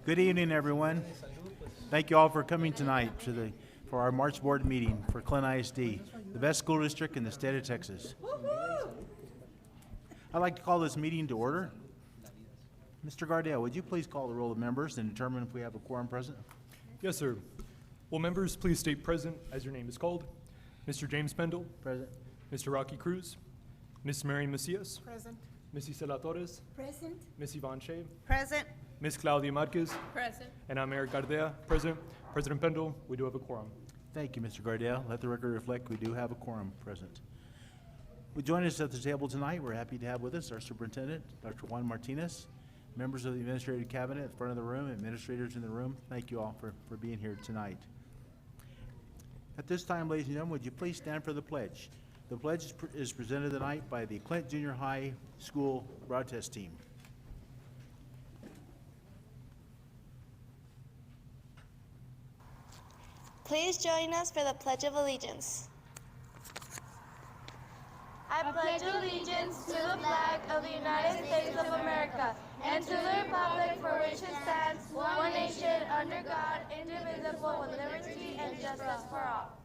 Good evening, everyone. Thank you all for coming tonight for our March board meeting for Clint ISD, the best school district in the state of Texas. I'd like to call this meeting to order. Mr. Gardell, would you please call the roll of members and determine if we have a quorum present? Yes, sir. Will members please state present as your name is called? Mr. James Pendle. Present. Mr. Rocky Cruz. Ms. Marian Macias. Present. Ms. Isela Torres. Present. Ms. Yvonne Shea. Present. Ms. Claudia Marquez. Present. And I'm Eric Gardea, present. President Pendle, we do have a quorum. Thank you, Mr. Gardell. Let the record reflect we do have a quorum present. Joining us at the table tonight, we're happy to have with us our superintendent, Dr. Juan Martinez, members of the administrative cabinet at the front of the room, administrators in the room. Thank you all for being here tonight. At this time, ladies and gentlemen, would you please stand for the pledge? The pledge is presented tonight by the Clint Junior High School broadcast team. Please join us for the Pledge of Allegiance. I pledge allegiance to the flag of the United States of America and to the republic for which it stands, one nation, under God, indivisible, with liberty and justice for all.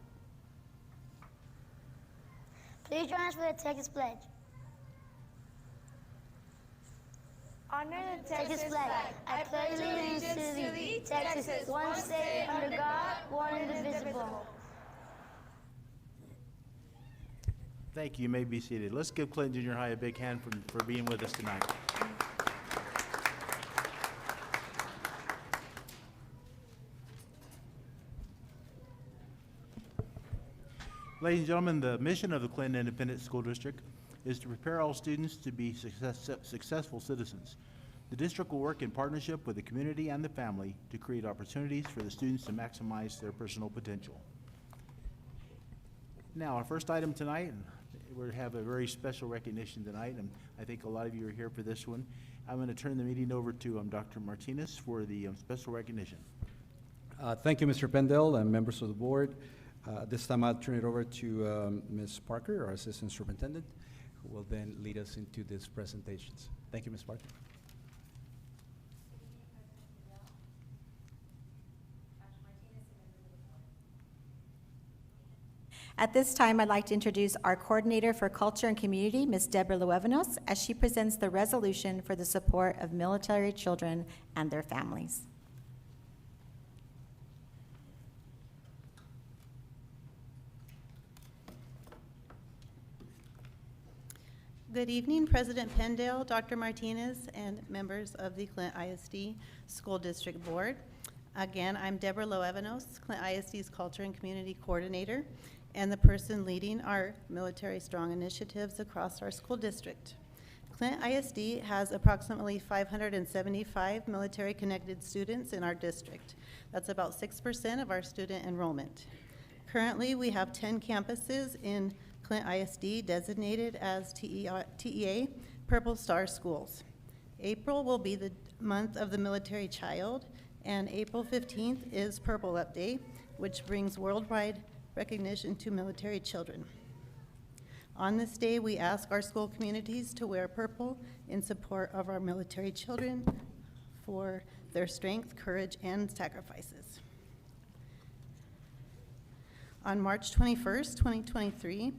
Please join us for the Texas Pledge. Honor the Texas flag. I pledge allegiance to thee, Texas, one state under God, one indivisible. Thank you. You may be seated. Let's give Clint Junior High a big hand for being with us tonight. Ladies and gentlemen, the mission of the Clinton Independent School District is to prepare all students to be successful citizens. The district will work in partnership with the community and the family to create opportunities for the students to maximize their personal potential. Now, our first item tonight, we have a very special recognition tonight, and I think a lot of you are here for this one. I'm going to turn the meeting over to Dr. Martinez for the special recognition. Thank you, Mr. Pendle and members of the board. This time I'll turn it over to Ms. Parker, our Assistant Superintendent, who will then lead us into these presentations. Thank you, Ms. Parker. At this time, I'd like to introduce our Coordinator for Culture and Community, Ms. Deborah Luevanos, as she presents the resolution for the support of military children and their families. Good evening, President Pendle, Dr. Martinez, and members of the Clint ISD School District Board. Again, I'm Deborah Luevanos, Clint ISD's Culture and Community Coordinator, and the person leading our Military Strong initiatives across our school district. Clint ISD has approximately 575 military-connected students in our district. That's about 6% of our student enrollment. Currently, we have 10 campuses in Clint ISD designated as TEA Purple Star schools. April will be the month of the military child, and April 15th is Purple Up Day, which brings worldwide recognition to military children. On this day, we ask our school communities to wear purple in support of our military children for their strength, courage, and sacrifices. On March 21st, 2023,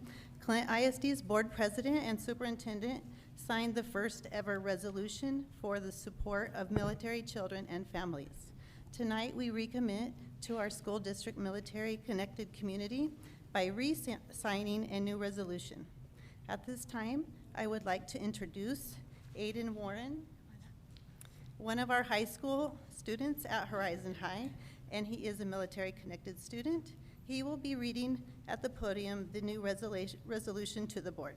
Clint ISD's board president and superintendent signed the first ever resolution for the support of military children and families. Tonight, we recommit to our school district military connected community by re-signing a new resolution. At this time, I would like to introduce Aiden Warren, one of our high school students at Horizon High, and he is a military connected student. He will be reading at the podium the new resolution to the board.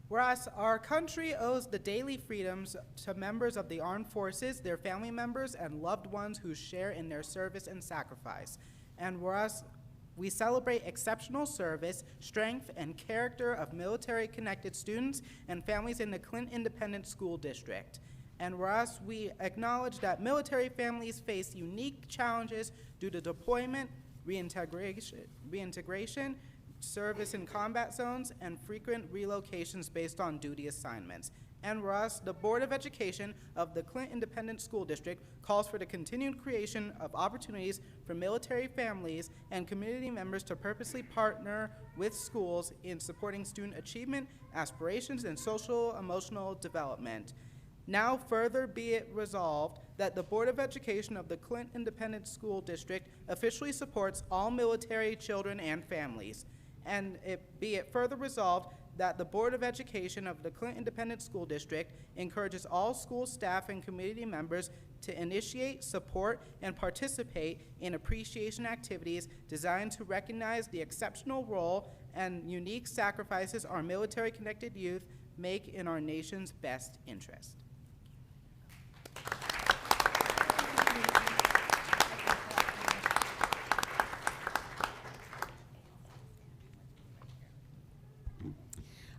Whereas our country owes the daily freedoms to members of the armed forces, their family members, and loved ones who share in their service and sacrifice. And whereas we celebrate exceptional service, strength, and character of military-connected students and families in the Clint Independent School District. And whereas we acknowledge that military families face unique challenges due to deployment, reintegration, service in combat zones, and frequent relocations based on duty assignments. And whereas the Board of Education of the Clint Independent School District calls for the continued creation of opportunities for military families and community members to purposely partner with schools in supporting student achievement, aspirations, and social emotional development. Now further be it resolved that the Board of Education of the Clint Independent School District officially supports all military children and families. And be it further resolved that the Board of Education of the Clint Independent School District encourages all school staff and community members to initiate, support, and participate in appreciation activities designed to recognize the exceptional role and unique sacrifices our military-connected youth make in our nation's best interest.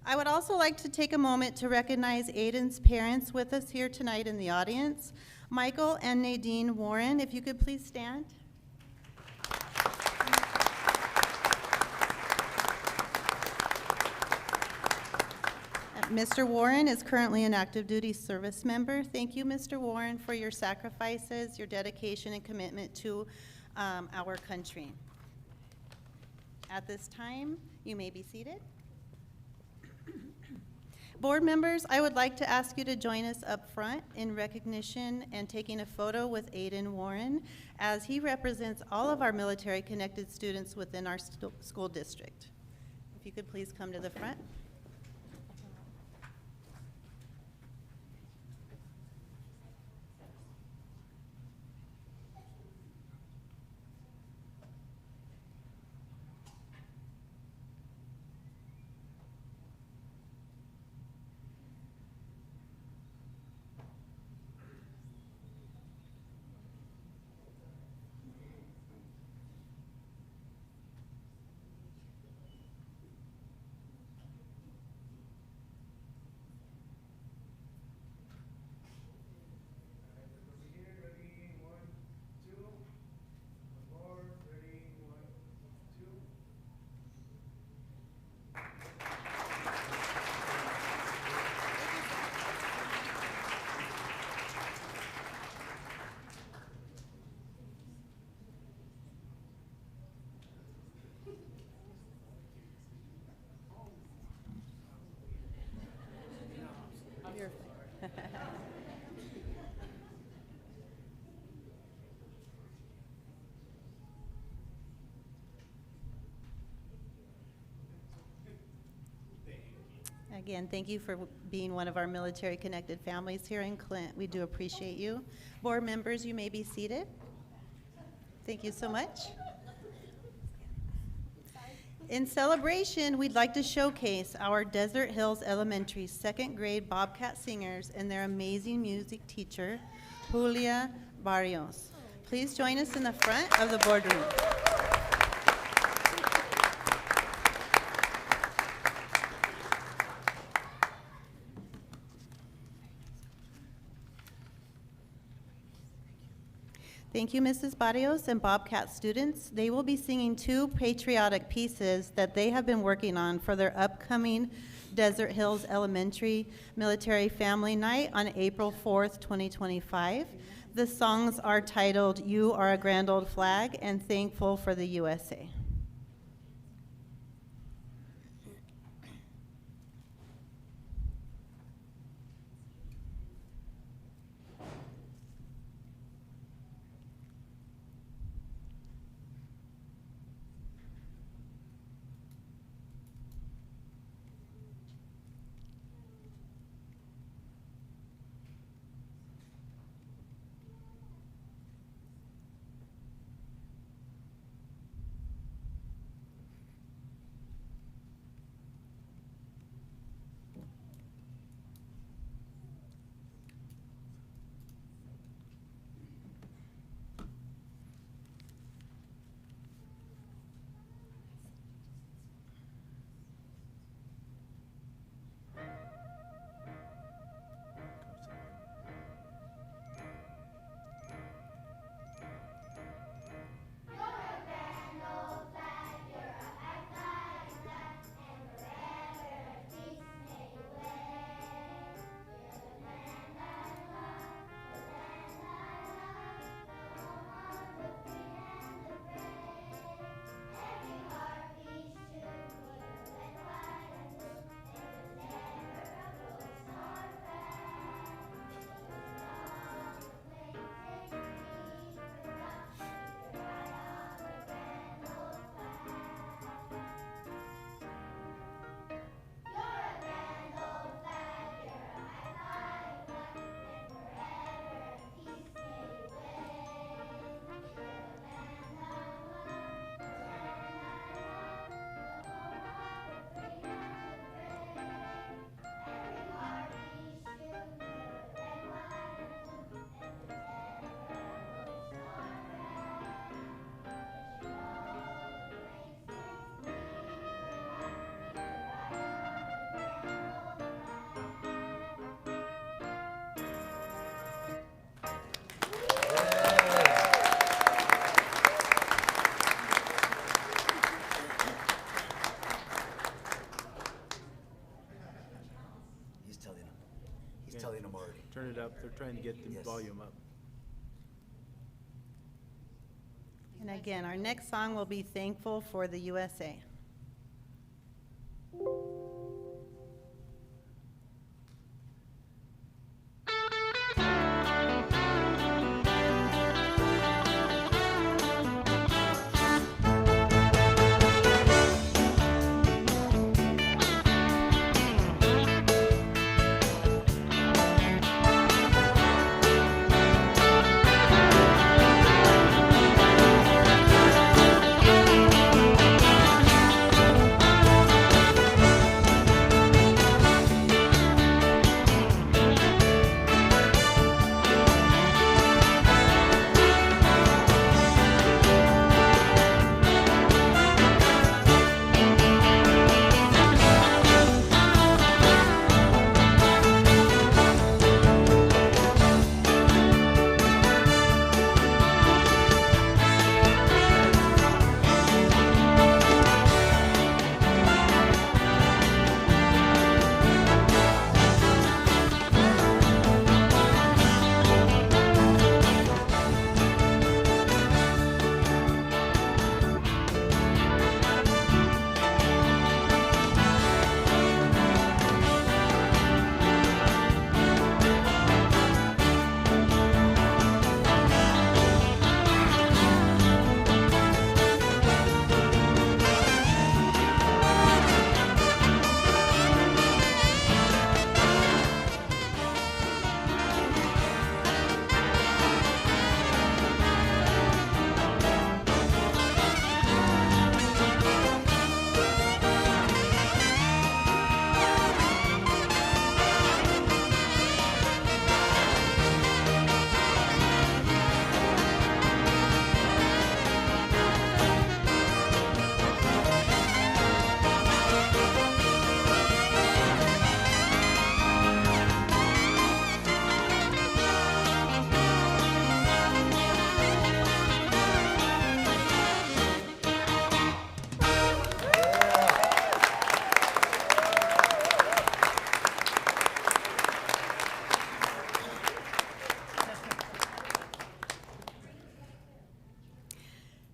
I would also like to take a moment to recognize Aiden's parents with us here tonight in the audience. Michael and Nadine Warren, if you could please stand. Mr. Warren is currently an active duty service member. Thank you, Mr. Warren, for your sacrifices, your dedication, and commitment to our country. At this time, you may be seated. Board members, I would like to ask you to join us up front in recognition and taking a photo with Aiden Warren, as he represents all of our military-connected students within our school district. If you could please come to the front. Again, thank you for being one of our military-connected families here in Clint. We do appreciate you. Board members, you may be seated. Thank you so much. In celebration, we'd like to showcase our Desert Hills Elementary second grade Bobcat singers and their amazing music teacher, Julia Barrios. Please join us in the front of the boardroom. Thank you, Mrs. Barrios and Bobcat students. They will be singing two patriotic pieces that they have been working on for their upcoming Desert Hills Elementary Military Family Night on April 4th, 2025. The songs are titled "You Are a Grand Old Flag" and "Thankful for the USA." get the volume up. And again, our next song will be Thankful for the USA.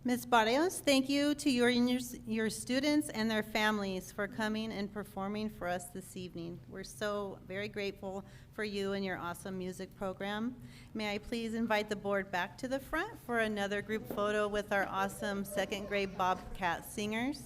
Ms. Barrios, thank you to your students and their families for coming and performing for us this evening. We're so very grateful for you and your awesome music program. May I please invite the board back to the front for another group photo with our awesome second grade Bobcat singers.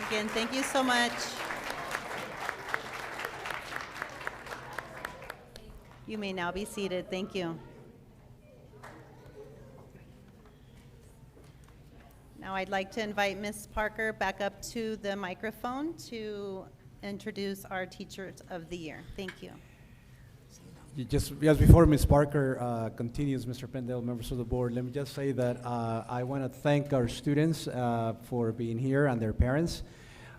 Again, thank you so much. You may now be seated. Thank you. Now I'd like to invite Ms. Parker back up to the microphone to introduce our Teachers of the Year. Thank you. Just before Ms. Parker continues, Mr. Pendel, members of the board, let me just say that I want to thank our students for being here and their parents,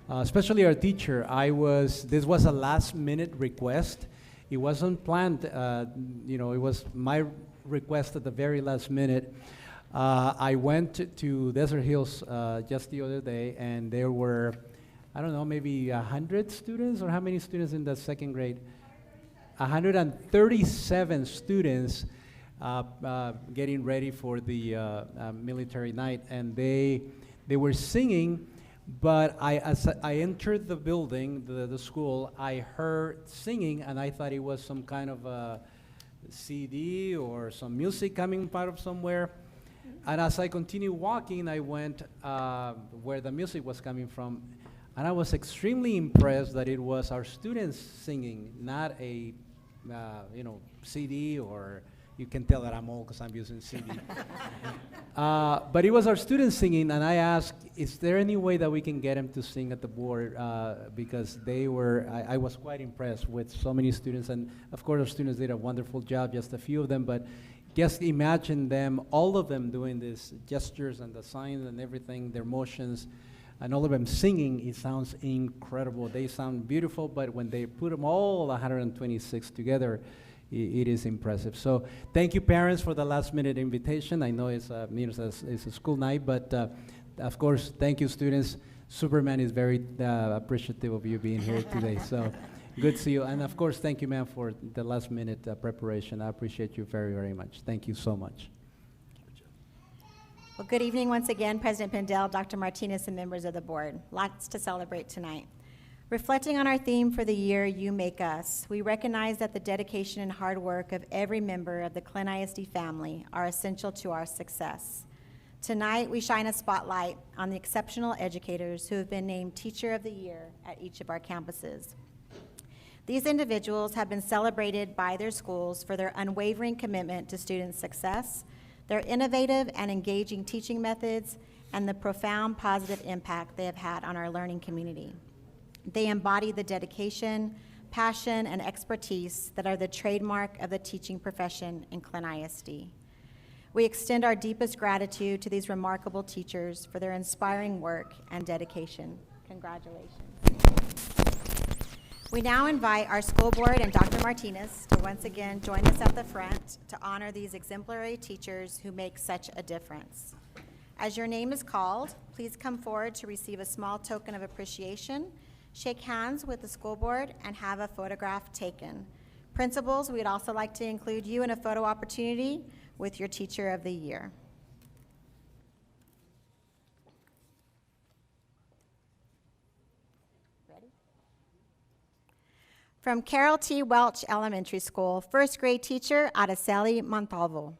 especially our teacher. This was a last-minute request. It wasn't planned. It was my request at the very last minute. I went to Desert Hills just the other day, and there were, I don't know, maybe 100 students, or how many students in the second grade? 137 students getting ready for the military night, and they were singing, but as I entered the building, the school, I heard singing, and I thought it was some kind of a CD or some music coming out of somewhere. And as I continued walking, I went where the music was coming from, and I was extremely impressed that it was our students singing, not a CD or You can tell that I'm old because I'm using CD. But it was our students singing, and I asked, is there any way that we can get them to sing at the board? Because I was quite impressed with so many students, and of course our students did a wonderful job, just a few of them, but just imagine them, all of them doing these gestures and the signs and everything, their motions, and all of them singing. It sounds incredible. They sound beautiful, but when they put them all 126 together, it is impressive. So thank you, parents, for the last-minute invitation. I know it's a school night, but of course, thank you, students. Superman is very appreciative of you being here today. So good to see you. And of course, thank you, ma'am, for the last-minute preparation. I appreciate you very, very much. Thank you so much. Well, good evening once again, President Pendel, Dr. Martinez, and members of the board. Lots to celebrate tonight. Reflecting on our theme for the year, You Make Us, we recognize that the dedication and hard work of every member of the Clint ISD family are essential to our success. Tonight, we shine a spotlight on the exceptional educators who have been named Teacher of the Year at each of our campuses. These individuals have been celebrated by their schools for their unwavering commitment to student success, their innovative and engaging teaching methods, and the profound positive impact they have had on our learning community. They embody the dedication, passion, and expertise that are the trademark of the teaching profession in Clint ISD. We extend our deepest gratitude to these remarkable teachers for their inspiring work and dedication. Congratulations. We now invite our school board and Dr. Martinez to once again join us at the front to honor these exemplary teachers who make such a difference. As your name is called, please come forward to receive a small token of appreciation, shake hands with the school board, and have a photograph taken. Principals, we'd also like to include you in a photo opportunity with your Teacher of the Year. Ready? From Carol T. Welch Elementary School, first grade teacher, Araceli Montalvo.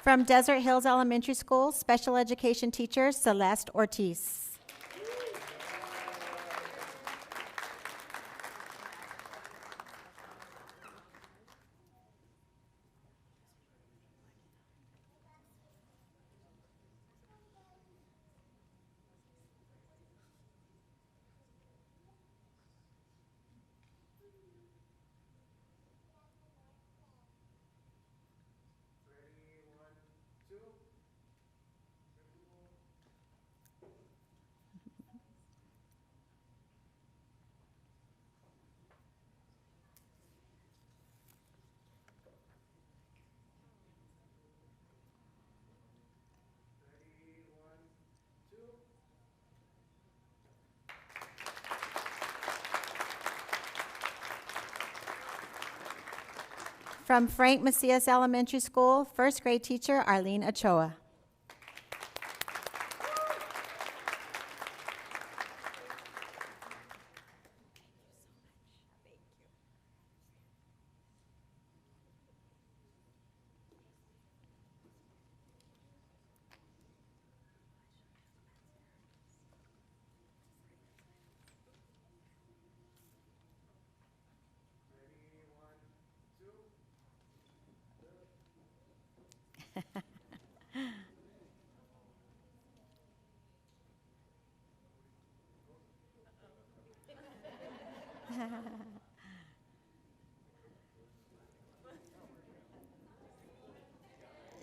From Desert Hills Elementary School, special education teacher Celeste Ortiz. From Frank Macias Elementary School, first grade teacher Arlene Ochoa.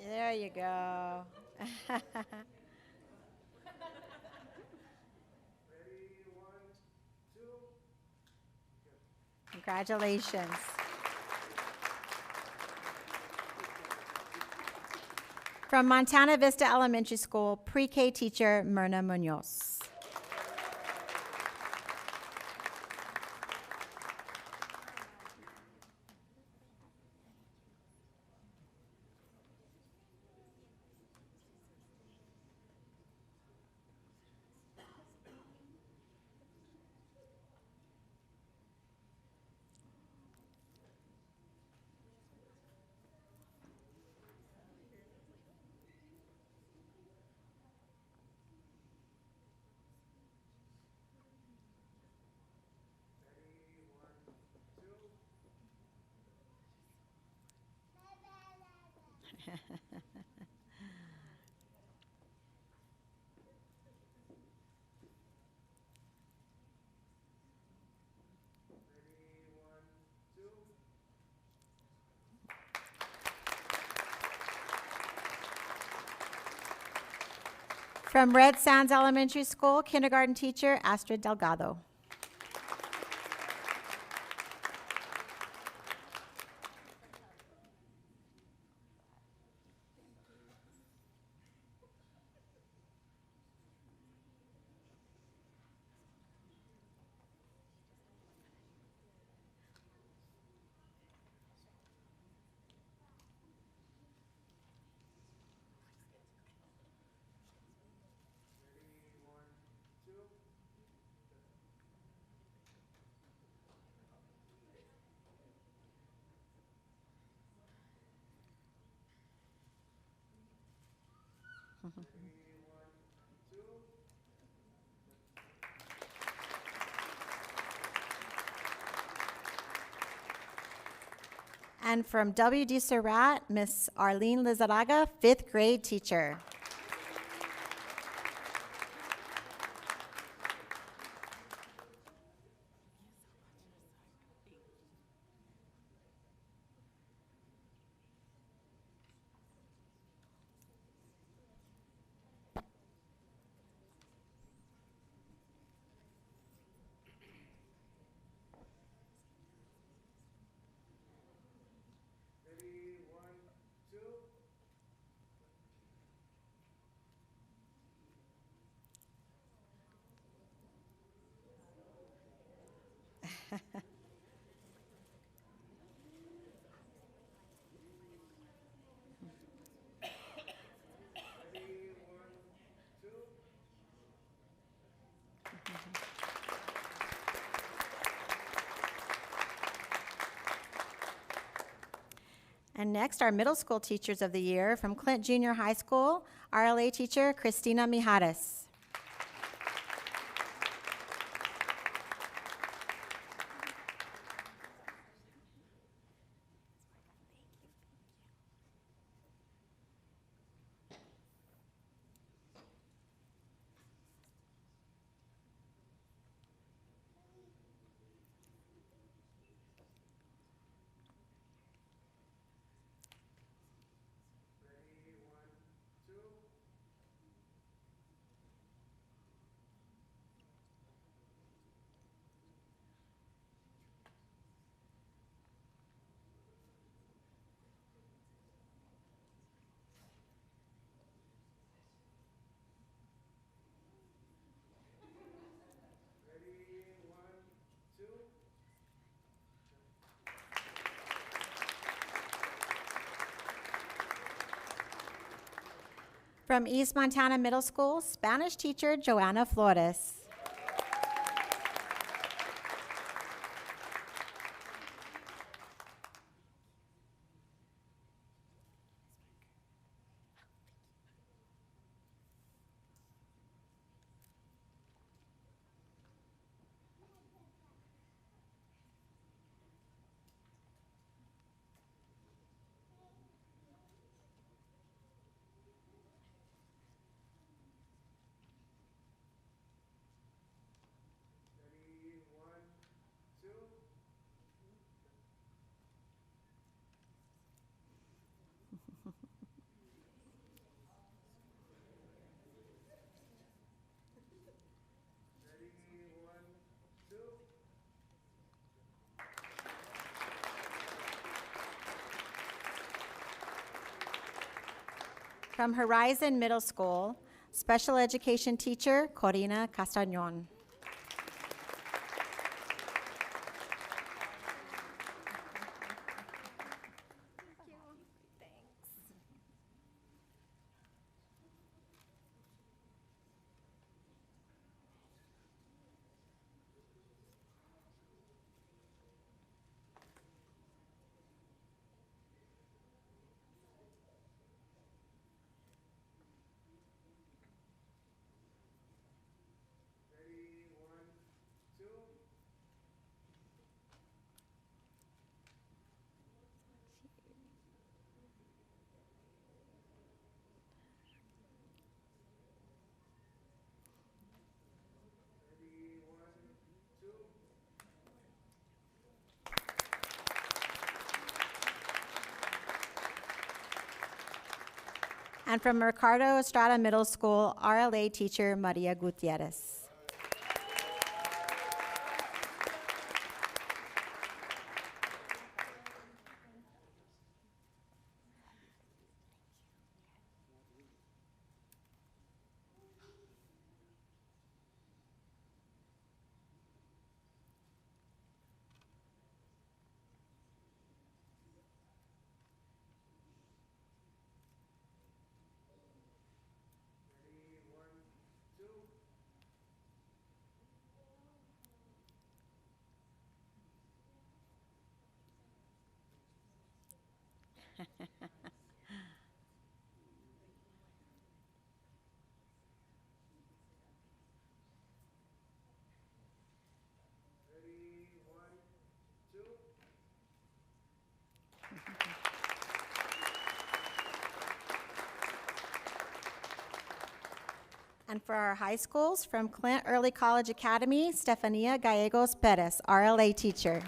There you go. Congratulations. From Montana Vista Elementary School, pre-K teacher Myrna Munoz. From Red Sands Elementary School, kindergarten teacher Astrid Delgado. And from WD Surratt, Miss Arlene Lizaraga, fifth grade teacher. And next, our middle school teachers of the year from Clint Junior High School, RLA teacher Christina Mijares. From East Montana Middle School, Spanish teacher Joanna Flores. From Horizon Middle School, special education teacher Corina Castañón. And from Ricardo Estrada Middle School, RLA teacher Maria Gutierrez. And for our high schools, from Clint Early College Academy, Stefania Gallegos Perez, RLA teacher.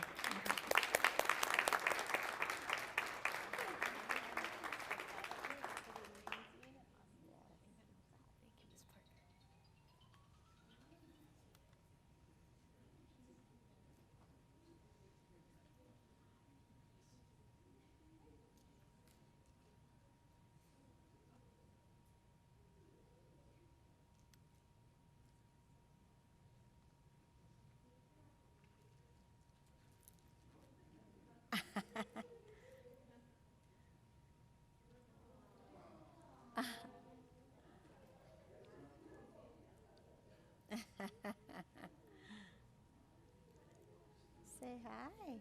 Say hi.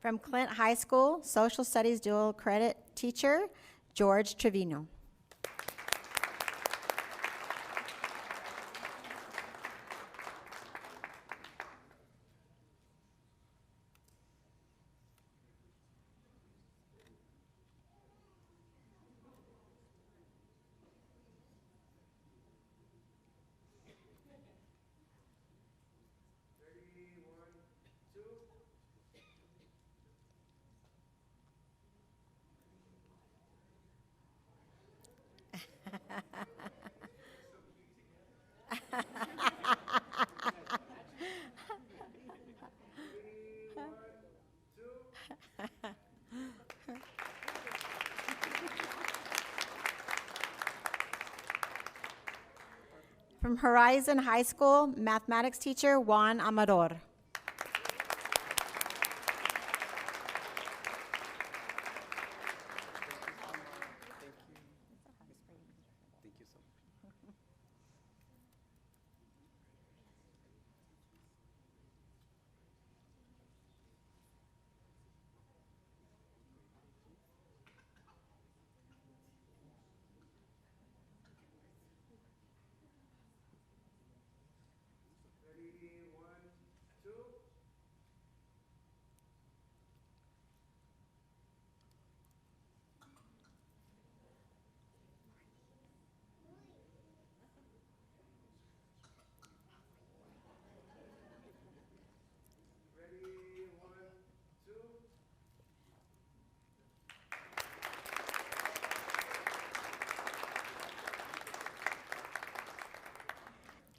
From Clint High School, Social Studies Dual Credit teacher, George Trevino. From Horizon High School, mathematics teacher Juan Amador.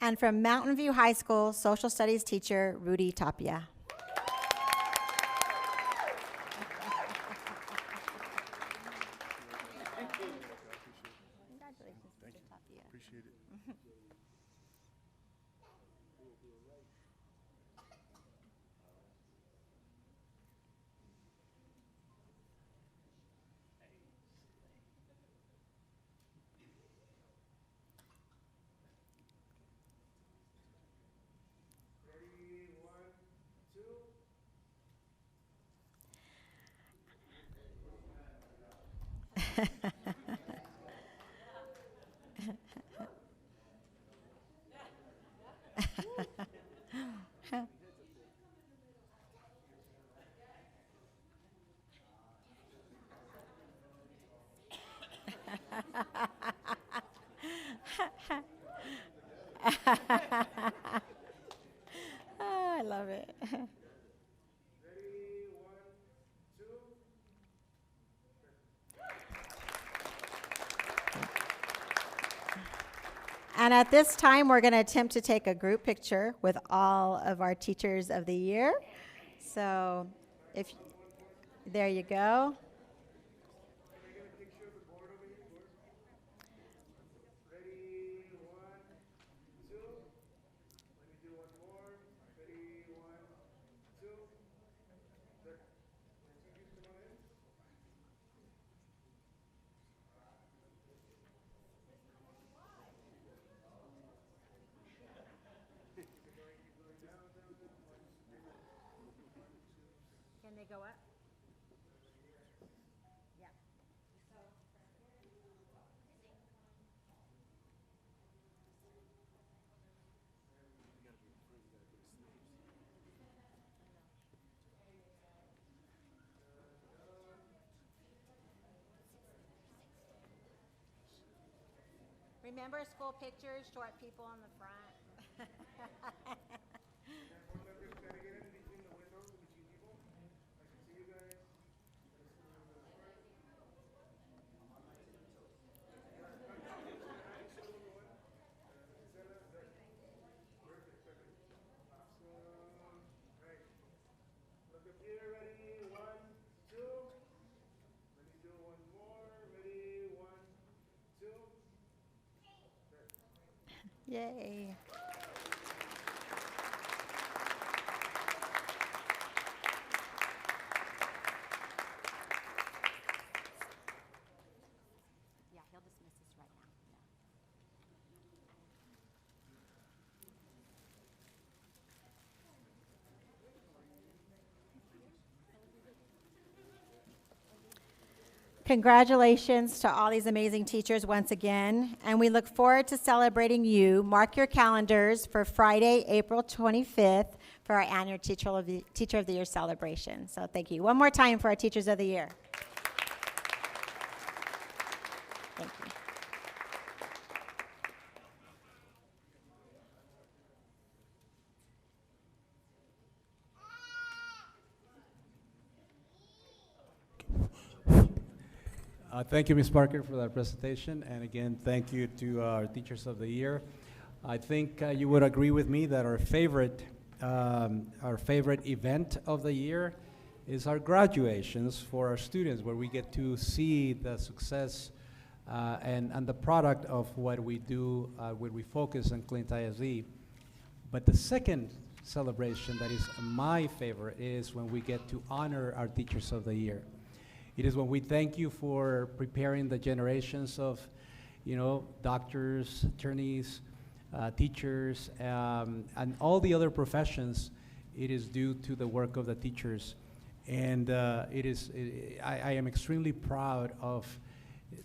And from Mountain View High School, social studies teacher Rudy Tapia. Congratulations, Mr. Tapia. Appreciate it. Oh, I love it. And at this time, we're going to attempt to take a group picture with all of our teachers of the year. So if there you go. Can they go up? Yeah. Remember, school pictures, short people in the front. Yay. Yeah, he'll dismiss us right now. Congratulations to all these amazing teachers once again, and we look forward to celebrating you. Mark your calendars for Friday, April 25th for our annual Teacher of the Year celebration. So thank you. One more time for our Teachers of the Year. Thank you. Thank you, Ms. Parker, for that presentation. And again, thank you to our Teachers of the Year. I think you would agree with me that our favorite event of the year is our graduations for our students, where we get to see the success and the product of what we do when we focus on Clint ISD. But the second celebration that is my favorite is when we get to honor our Teachers of the Year. It is when we thank you for preparing the generations of, doctors, attorneys, teachers, and all the other professions. It is due to the work of the teachers. And I am extremely proud of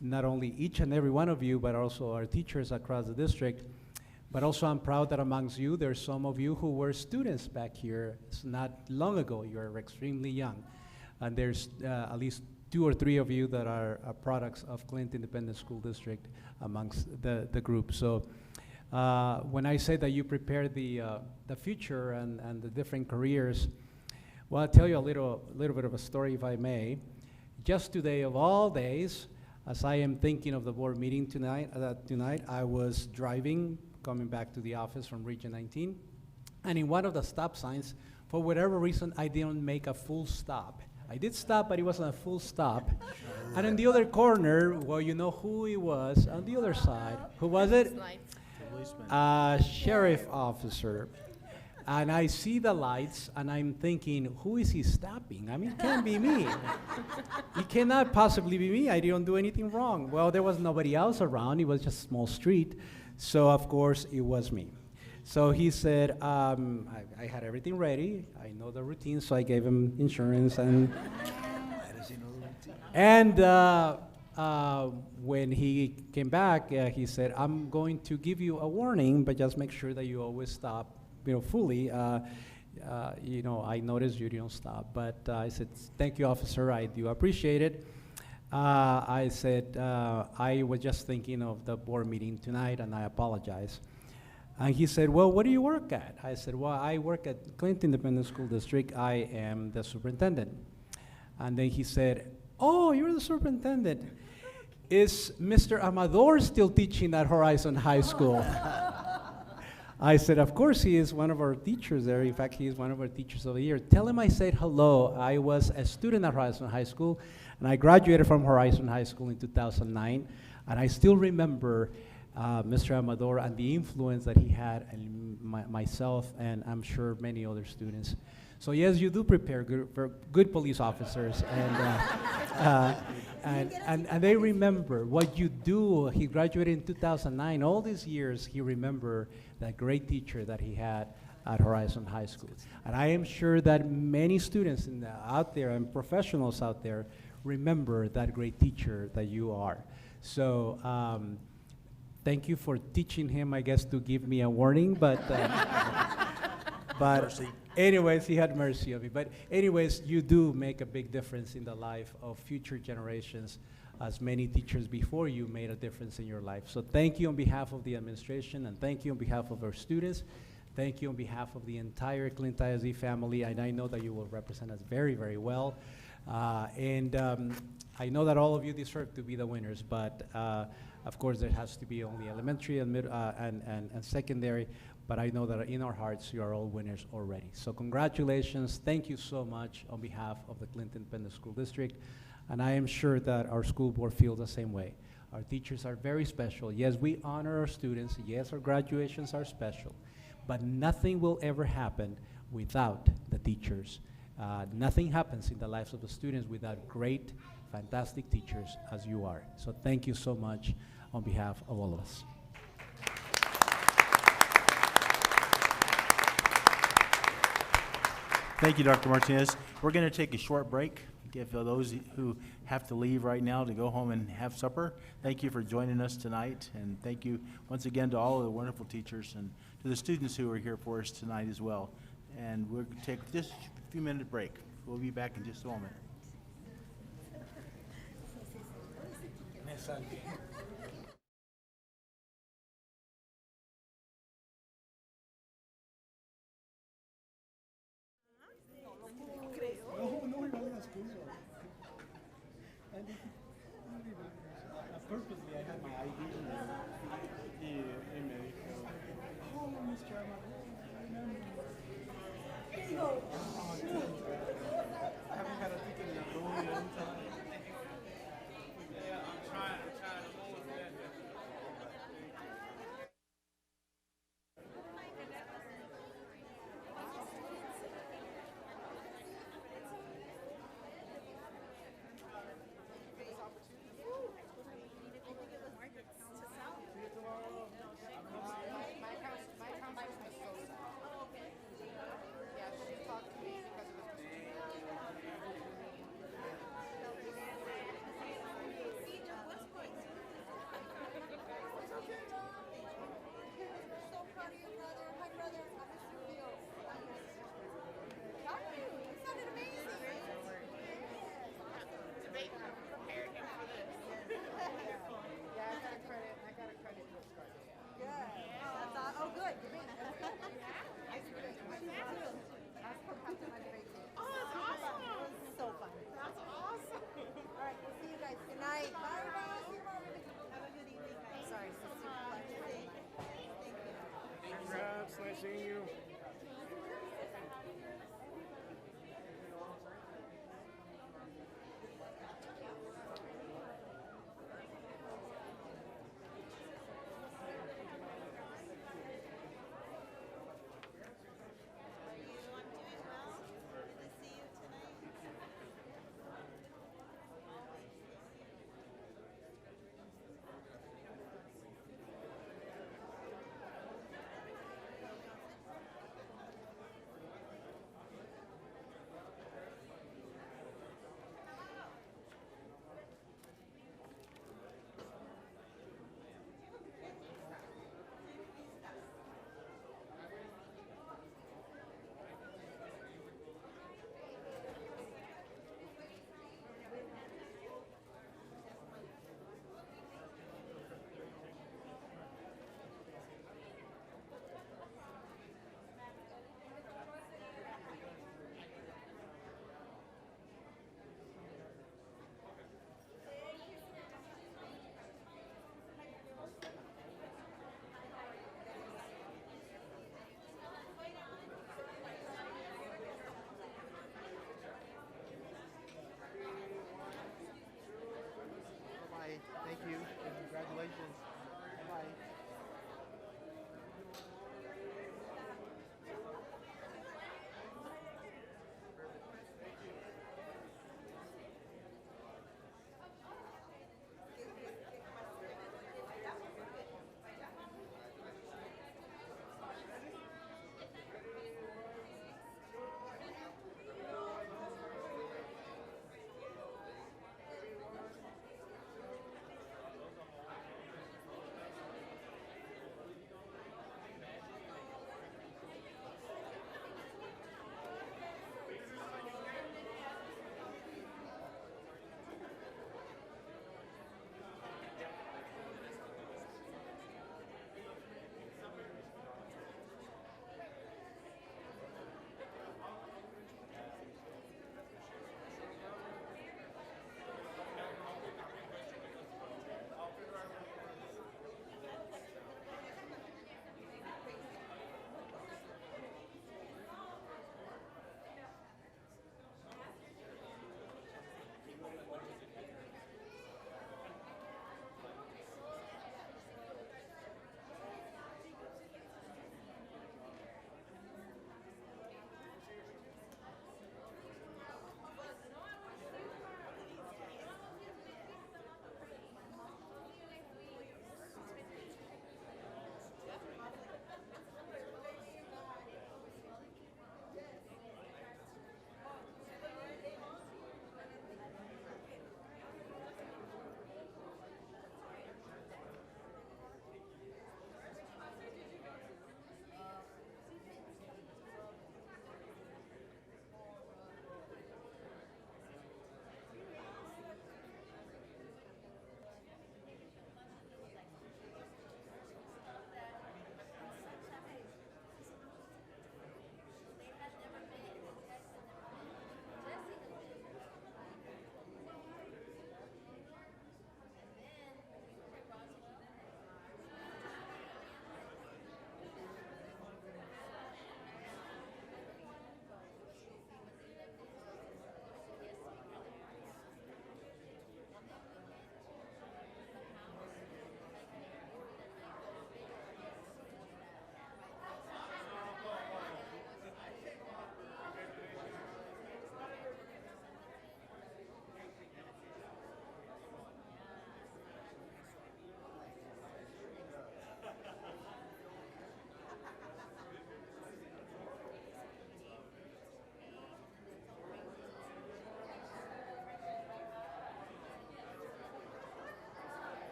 not only each and every one of you, but also our teachers across the district. But also I'm proud that amongst you, there's some of you who were students back here not long ago. You're extremely young. And there's at least 2 or 3 of you that are products of Clint Independent School District amongst the group. So when I say that you prepare the future and the different careers, well, I'll tell you a little bit of a story, if I may. Just today of all days, as I am thinking of the board meeting tonight, I was driving coming back to the office from Region 19. And in one of the stop signs, for whatever reason, I didn't make a full stop. I did stop, but it wasn't a full stop. And in the other corner, well, you know who it was on the other side. Who was it? Policeman. Sheriff officer. And I see the lights, and I'm thinking, who is he stopping? I mean, it can't be me. It cannot possibly be me. I didn't do anything wrong. Well, there was nobody else around. It was just a small street. So, of course, it was me. So he said, I had everything ready. I know the routine, so I gave him insurance. And when he came back, he said, I'm going to give you a warning, but just make sure that you always stop, fully. I noticed you don't stop. But I said, thank you, officer. I do appreciate it. I said, I was just thinking of the board meeting tonight, and I apologize. And he said, well, what do you work at? I said, well, I work at Clint Independent School District. I am the superintendent. And then he said, oh, you're the superintendent. Is Mr. Amador still teaching at Horizon High School? I said, of course, he is one of our teachers there. In fact, he is one of our teachers of the year. Tell him I said hello. I was a student at Horizon High School, and I graduated from Horizon High School in 2009. And I still remember Mr. Amador and the influence that he had on myself, and I'm sure many other students. So yes, you do prepare good police officers, and they remember what you do. He graduated in 2009. All these years, he remembered that great teacher that he had at Horizon High School. And I am sure that many students out there and professionals out there remember that great teacher that you are. So thank you for teaching him, I guess, to give me a warning, but Mercy. anyways, he had mercy on me. But anyways, you do make a big difference in the life of future generations, as many teachers before you made a difference in your life. So thank you on behalf of the administration, and thank you on behalf of our students. Thank you on behalf of the entire Clint ISD family, and I know that you will represent us very, very well. I know that all of you deserve to be the winners, but of course, there has to be only elementary and and secondary, but I know that in our hearts, you are all winners already. So congratulations. Thank you so much on behalf of the Clint Independent School District, and I am sure that our school board feels the same way. Our teachers are very special. Yes, we honor our students. Yes, our graduations are special, but nothing will ever happen without the teachers. Nothing happens in the lives of the students without great, fantastic teachers as you are. So thank you so much on behalf of all of us. Thank you, Dr. Martinez. We're going to take a short break. If those who have to leave right now to go home and have supper, thank you for joining us tonight. And thank you once again to all of the wonderful teachers and to the students who are here for us tonight as well. And we'll take just a few minute break. We'll be back in just a moment. Purposely, I had my ID in there. Oh, Mr. Amador, I haven't had a ticket in a long time. I'm trying to move that. My counselor was so sad. Yeah, she talked to me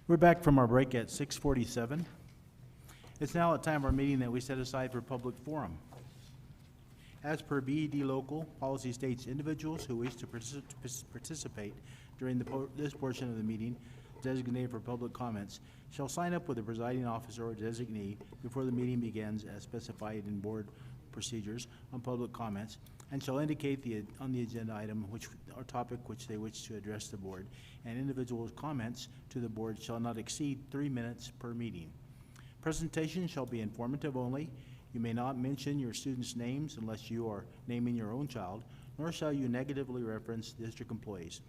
We're back from our break at 6:47. It's now a time of our meeting that we set aside for public forum. As per BED local, policy states individuals who wish to participate during this portion of the meeting designated for public comments shall sign up with the presiding officer or designee before the meeting begins as specified in board procedures on public comments, and shall indicate on the agenda item or topic which they wish to address the board, and individuals' comments to the board shall not exceed 3 minutes per meeting. Presentation shall be informative only. You may not mention your students' names unless you are naming your own child, nor shall you negatively reference district employees.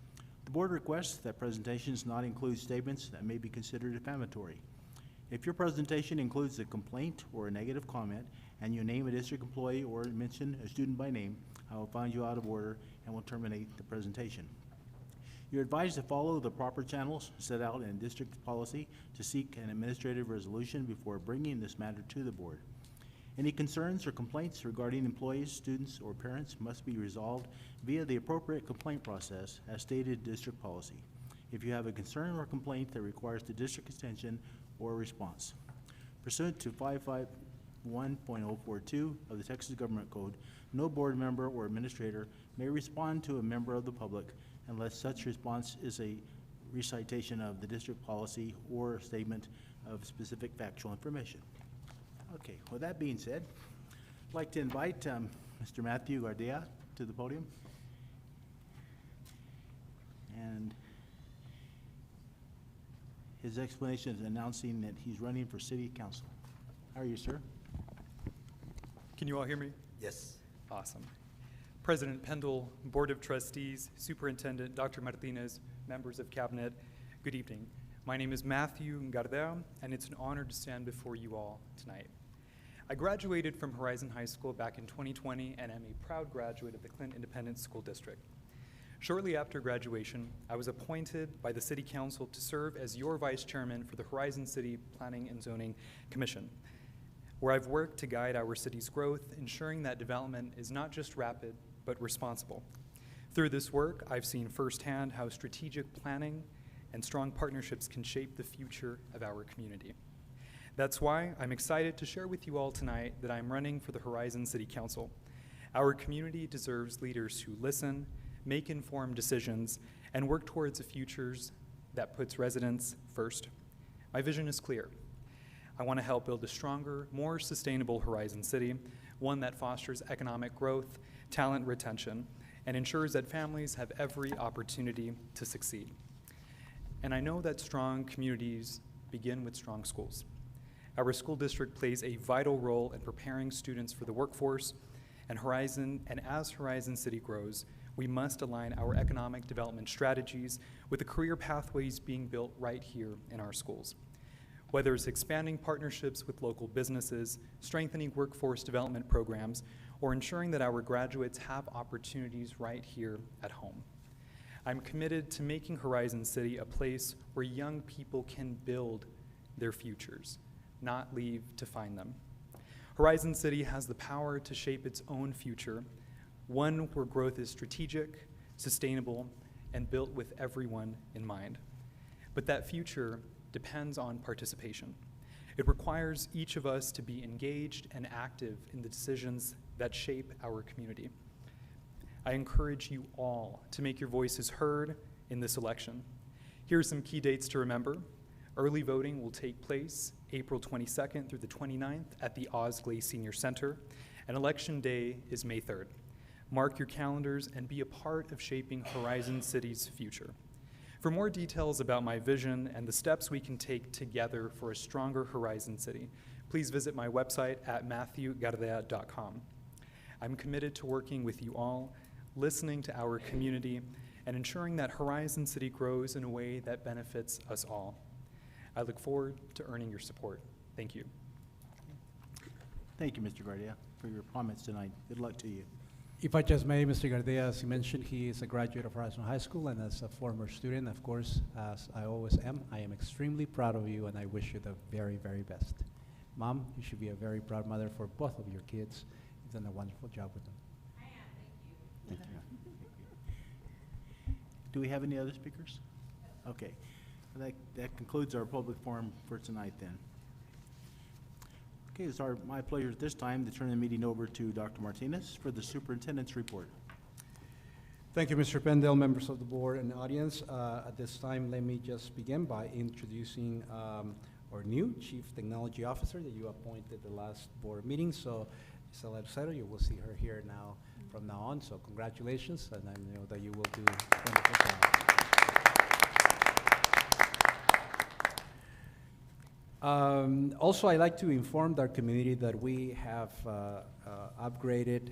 The board requests that presentations not include statements that may be considered defamatory. If your presentation includes a complaint or a negative comment, and you name a district employee or mention a student by name, I will find you out of order and will terminate the presentation. You're advised to follow the proper channels set out in district policy to seek an administrative resolution before bringing this matter to the board. Any concerns or complaints regarding employees, students, or parents must be resolved via the appropriate complaint process as stated in district policy. If you have a concern or complaint that requires the district's attention or response. Pursuant to 551.042 of the Texas Government Code, no board member or administrator may respond to a member of the public unless such response is a recitation of the district policy or a statement of specific factual information. Okay, with that being said, I'd like to invite Mr. Matthew Gardea to the podium. And his explanation is announcing that he's running for city council. How are you, sir? Can you all hear me? Yes. Awesome. President Pendle, Board of Trustees, Superintendent Dr. Martinez, members of Cabinet, good evening. My name is Matthew Gardea, and it's an honor to stand before you all tonight. I graduated from Horizon High School back in 2020 and am a proud graduate of the Clint Independent School District. Shortly after graduation, I was appointed by the City Council to serve as your Vice Chairman for the Horizon City Planning and Zoning Commission, where I've worked to guide our city's growth, ensuring that development is not just rapid, but responsible. Through this work, I've seen firsthand how strategic planning and strong partnerships can shape the future of our community. That's why I'm excited to share with you all tonight that I'm running for the Horizon City Council. Our community deserves leaders who listen, make informed decisions, and work towards a future that puts residents first. My vision is clear. I want to help build a stronger, more sustainable Horizon City, one that fosters economic growth, talent retention, and ensures that families have every opportunity to succeed. And I know that strong communities begin with strong schools. Our school district plays a vital role in preparing students for the workforce, and as Horizon City grows, we must align our economic development strategies with the career pathways being built right here in our schools. Whether it's expanding partnerships with local businesses, strengthening workforce development programs, or ensuring that our graduates have opportunities right here at home. I'm committed to making Horizon City a place where young people can build their futures, not leave to find them. Horizon City has the power to shape its own future, one where growth is strategic, sustainable, and built with everyone in mind. But that future depends on participation. It requires each of us to be engaged and active in the decisions that shape our community. I encourage you all to make your voices heard in this election. Here are some key dates to remember. Early voting will take place April 22nd through the 29th at the Osgley Senior Center, and Election Day is May 3rd. Mark your calendars and be a part of shaping Horizon City's future. For more details about my vision and the steps we can take together for a stronger Horizon City, please visit my website at matthewgardea.com. I'm committed to working with you all, listening to our community, and ensuring that Horizon City grows in a way that benefits us all. I look forward to earning your support. Thank you. Thank you, Mr. Gardea, for your comments tonight. Good luck to you. If I just may, Mr. Gardea, as you mentioned, he is a graduate of Horizon High School, and as a former student, of course, as I always am, I am extremely proud of you, and I wish you the very, very best. Mom, you should be a very proud mother for both of your kids. You've done a wonderful job with them. I am, Thank you. Do we have any other speakers? Okay. That concludes our public forum for tonight then. Okay, it's my pleasure at this time to turn the meeting over to Dr. Martinez for the superintendent's report. Thank you, Mr. Pendel, members of the board and audience. At this time, let me just begin by introducing our new Chief Technology Officer that you appointed the last board meeting. So, Isela Lucero, you will see her here now from now on. So, congratulations, and I know that you will do a wonderful job. Also, I'd like to inform our community that we have upgraded,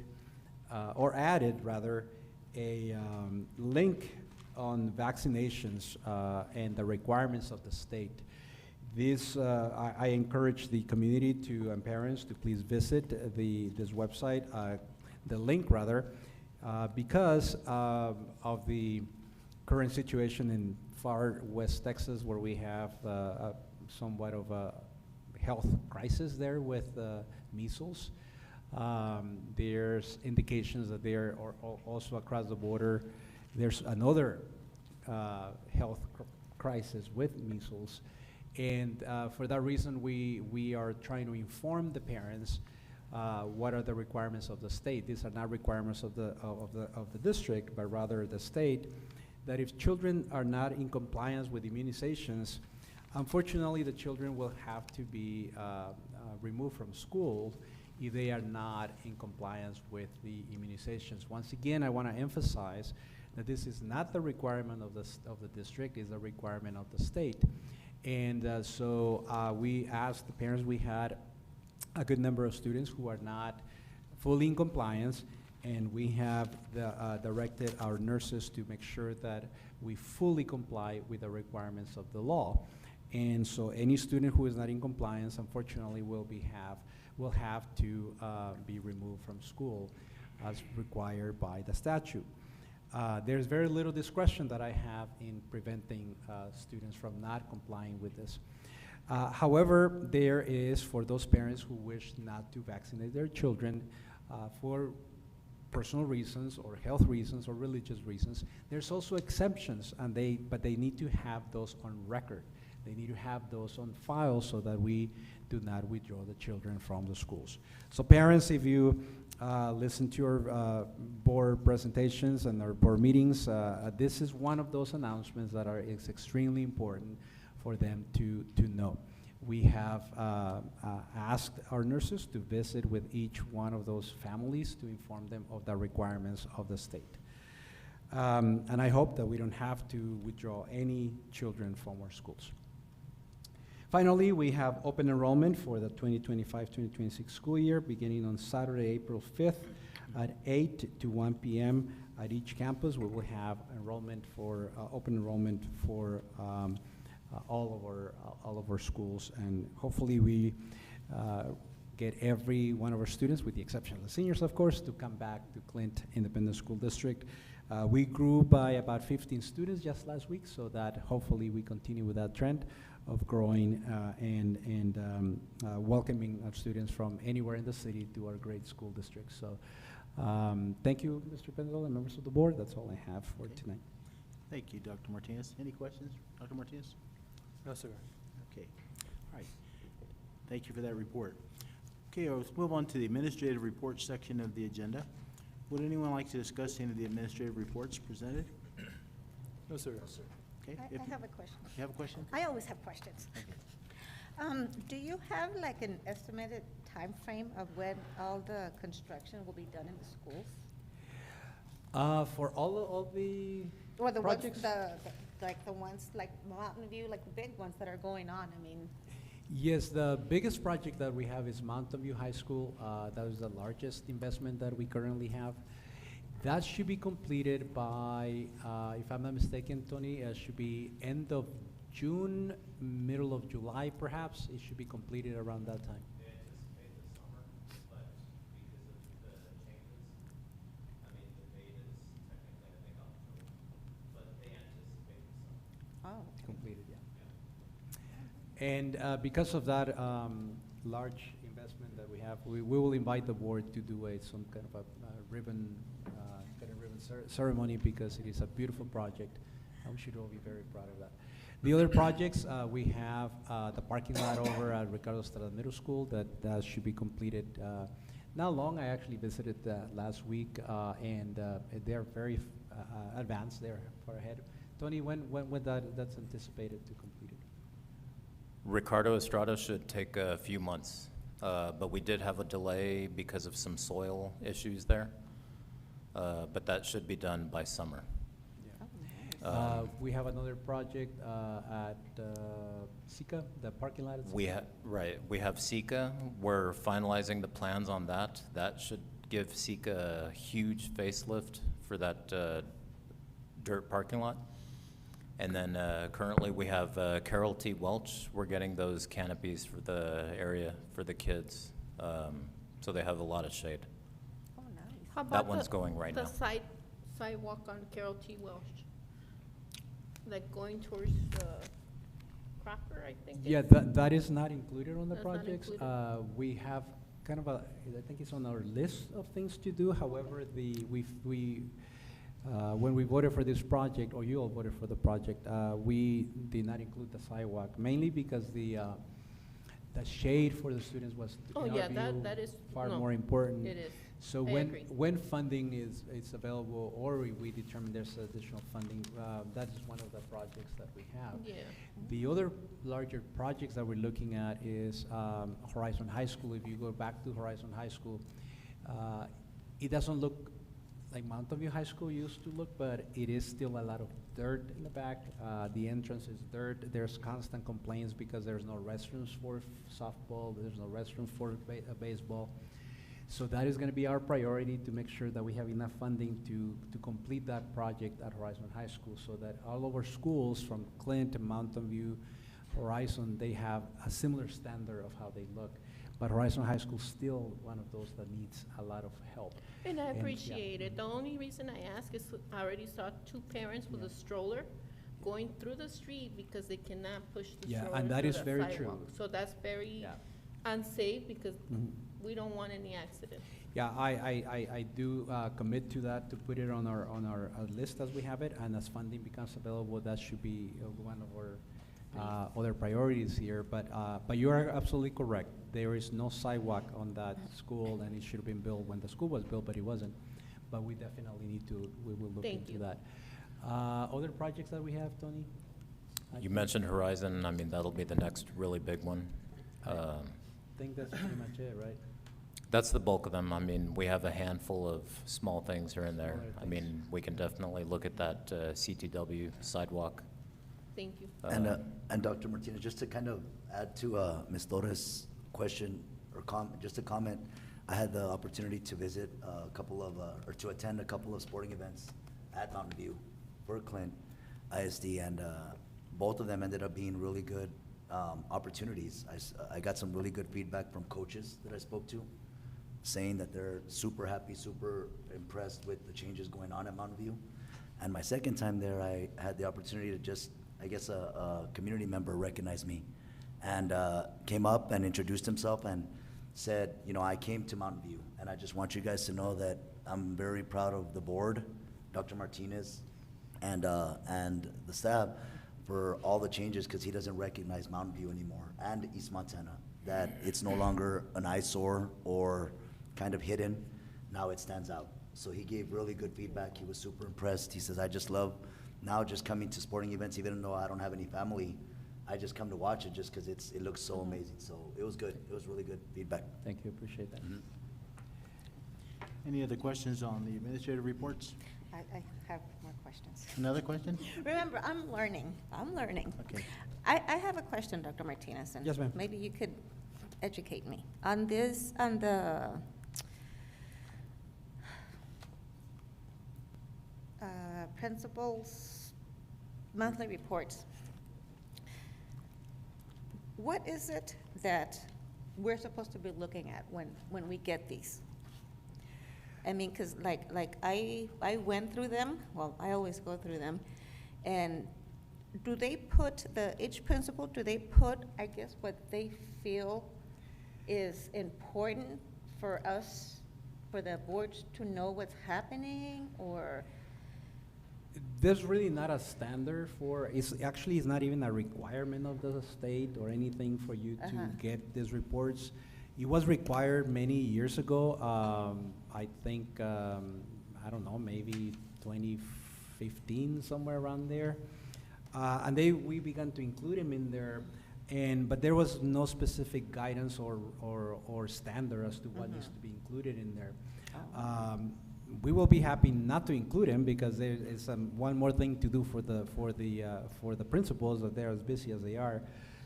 or added rather, a link on vaccinations and the requirements of the state. This, I encourage the community and parents to please visit this website, the link rather, because of the current situation in far West Texas, where we have somewhat of a health crisis there with measles. There's indications that there are also across the border, there's another health crisis with measles. And for that reason, we are trying to inform the parents what are the requirements of the state. These are not requirements of the district, but rather the state, that if children are not in compliance with immunizations, unfortunately, the children will have to be removed from school if they are not in compliance with the immunizations. Once again, I want to emphasize that this is not the requirement of the district, it's a requirement of the state. And so we asked the parents, we had a good number of students who are not fully in compliance, and we have directed our nurses to make sure that we fully comply with the requirements of the law. And so any student who is not in compliance, unfortunately, will have to be removed from school as required by the statute. There's very little discretion that I have in preventing students from not complying with this. However, there is, for those parents who wish not to vaccinate their children for personal reasons or health reasons or religious reasons, there's also exemptions, but they need to have those on record. They need to have those on file so that we do not withdraw the children from the schools. So parents, if you listen to our board presentations and our board meetings, this is one of those announcements that is extremely important for them to know. We have asked our nurses to visit with each one of those families to inform them of the requirements of the state. And I hope that we don't have to withdraw any children from our schools. Finally, we have open enrollment for the 2025-2026 school year, beginning on Saturday, April 5th at 8 to 1 p.m. at each campus. We will have enrollment for open enrollment for all of our schools, and hopefully we get every one of our students, with the exception of the seniors, of course, to come back to Clint Independent School District. We grew by about 15 students just last week, so that hopefully we continue with that trend of growing and welcoming our students from anywhere in the city to our great school district. So thank you, Mr. Pendel and members of the board. That's all I have for tonight. Thank you, Dr. Martinez. Any questions, Dr. Martinez? No, sir. Okay, all right. Thank you for that report. Okay, let's move on to the administrative reports section of the agenda. Would anyone like to discuss any of the administrative reports presented? No, sir. No, sir. Okay. I have a question. You have a question? I always have questions. Okay. Do you have like an estimated time frame of when all the construction will be done in the schools? For all the Or the ones, projects? like the ones like Mountain View, like the big ones that are going on, I mean. Yes, the biggest project that we have is Mountain View High School. That is the largest investment that we currently have. That should be completed by, if I'm not mistaken, Tony, should be end of June, middle of July, perhaps. It should be completed around that time. They anticipate the summer, but because of the changes, I mean, the date is technically, I think, October, but they anticipate the summer. Oh. Completed, yeah. And because of that large investment that we have, we will invite the board to do some kind of a ribbon ceremony, because it is a beautiful project, and we should all be very proud of that. The other projects, we have the parking lot over at Ricardo Estrada Middle School that should be completed not long. I actually visited last week, and they're very advanced. They're far ahead. Tony, when that's anticipated to complete it? Ricardo Estrada should take a few months, but we did have a delay because of some soil issues there. But that should be done by summer. We have another project at Sika, the parking lot. Right, we have Sika. We're finalizing the plans on that. That should give Sika a huge facelift for that dirt parking lot. And then currently we have Carol T. Welch. We're getting those canopies for the area for the kids, so they have a lot of shade. Oh, nice. How That about one's going right now. The sidewalk on Carol T. Welch, like going towards Crocker, I think. Yeah, that is not included on the That's not projects. included. We have kind of I think it's on our list of things to do. However, when we voted for this project, or you all voted for the project, we did not include the sidewalk, mainly because the shade for the students was, Oh, in yeah, our view, that is, far no, more important. it is. So I agree. when funding is available, or we determine there's additional funding, that is one of the projects that we have. Yeah. The other larger projects that we're looking at is Horizon High School. If you go back to Horizon High School, it doesn't look like Mountain View High School used to look, but it is still a lot of dirt in the back. The entrance is dirt. There's constant complaints because there's no restrooms for softball. There's no restroom for baseball. So that is going to be our priority, to make sure that we have enough funding to complete that project at Horizon High School, so that all of our schools from Clint to Mountain View, Horizon, they have a similar standard of how they look. But Horizon High School is still one of those that needs a lot of help. And I yeah. appreciate it. The only reason I ask is I already saw 2 parents with a stroller going through the street because they cannot push the Yeah, stroller and that through is the very sidewalk. true. So that's very Yeah. unsafe, because Mhm. we don't want any accident. Yeah, I do commit to that, to put it on our list as we have it, and as funding becomes available, that should be one of our other priorities here. But you are absolutely correct. There is no sidewalk on that school, and it should have been built when the school was built, but it wasn't. But we definitely we will look Thank into you. that. Other projects that we have, Tony? You mentioned Horizon. I mean, that'll be the next really big one. I think that's pretty much it, right? That's the bulk of them. I mean, we have a handful of small things here and there. Smaller I mean, we can definitely look at that CTW sidewalk. Thank you. And Dr. Martinez, just to kind of add to Ms. Torres' question or just a comment, I had the opportunity to visit a couple of, or to attend a couple of sporting events at Mountain View for Clint ISD, and both of them ended up being really good opportunities. I got some really good feedback from coaches that I spoke to, saying that they're super happy, super impressed with the changes going on at Mountain View. And my second time there, I had the opportunity to just, I guess a community member recognized me and came up and introduced himself and said, you know, I came to Mountain View, and I just want you guys to know that I'm very proud of the board, Dr. Martinez, and the staff for all the changes, because he doesn't recognize Mountain View anymore, and East Montana, that it's no longer an eyesore or kind of hidden. Now it stands out. So he gave really good feedback. He was super impressed. He says, I just love now just coming to sporting events, even though I don't have any family. I just come to watch it just because it looks so amazing. So it was good. It was really good feedback. Thank you, appreciate that. Mhm. Any other questions on the administrative reports? I have more questions. Another question? Remember, I'm learning. Okay. I have a question, Dr. Martinez, and Yes, ma'am. maybe you could educate me. On the principals' monthly reports, what is it that we're supposed to be looking at when we get these? I mean, because like I went through them, well, I always go through them, and do they put, each principal, do they put, I guess, what they feel is important for us, for the boards to know what's happening, or? There's really not a standard for, it's not even a requirement of the state or anything for you to get these reports. It was required many years ago, I think, I don't know, maybe 2015, somewhere around there. And we began to include them in there, but there was no specific guidance or standard as to what needs to be included in there. We will be happy not to include them because there is one more thing to do for the principals, that they're as busy as they are.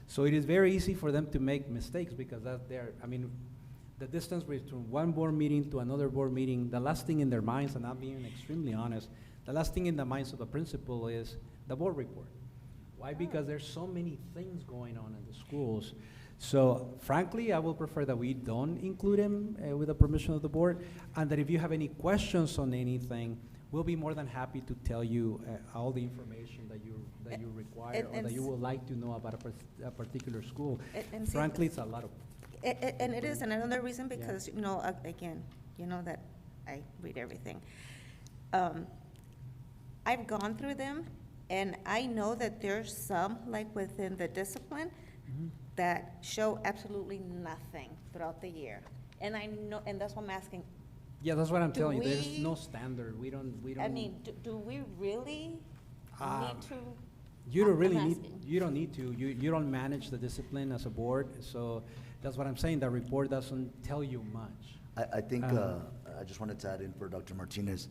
So it is very easy for them to make mistakes because the distance between one board meeting to another board meeting, the last thing in their minds, and I'm being extremely honest, the last thing in the minds of the principal is the board report. Why? Because there's so many things going on in the schools. So frankly, I will prefer that we don't include them with the permission of the board, and that if you have any questions on anything, we'll be more than happy to tell you all the information that you require or that you would like to know about a particular school. Frankly, it's a lot of. And it is, and another reason because, you know, again, you know that I read everything. I've gone through them, and I know that there's some, like within the discipline, that show absolutely nothing throughout the year. And I know, and that's what I'm asking. Yeah, that's what I'm telling you. There's no standard. We don't. I mean, do we really need to? You don't really need. You don't need to. You don't manage the discipline as a board, so that's what I'm saying. The report doesn't tell you much. I think I just wanted to add in for Dr. Martinez.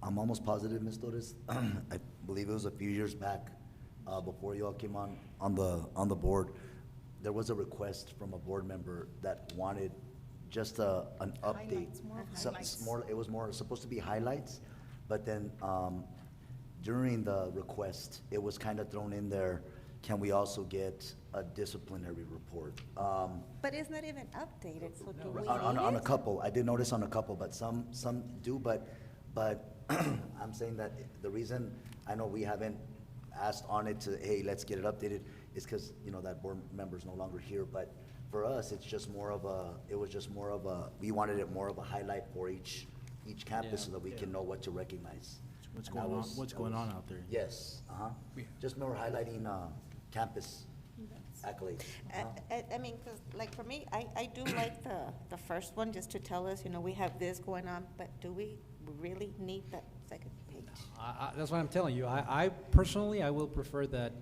I'm almost positive, Ms. Torres. I believe it was a few years back, before you all came on the board. There was a request from a board member that wanted just an update. It was more supposed to be highlights, but then during the request, it was kind of thrown in there, can we also get a disciplinary report? But it's not even updated, so do we On a couple, I did notice on a couple, but some do, but I'm saying that the reason, I know we haven't asked on it to, hey, let's get it updated, is because, you know, that board member's no longer here, but for us, it's just more of a, we wanted it more of a highlight for each campus so that we can know what to recognize. What's going on out there? Yes, just more highlighting campus accolades. I mean, because like for me, I do like the first one, just to tell us, you know, we have this going on, but do we really need that second page? That's what I'm telling you. I personally, I will prefer that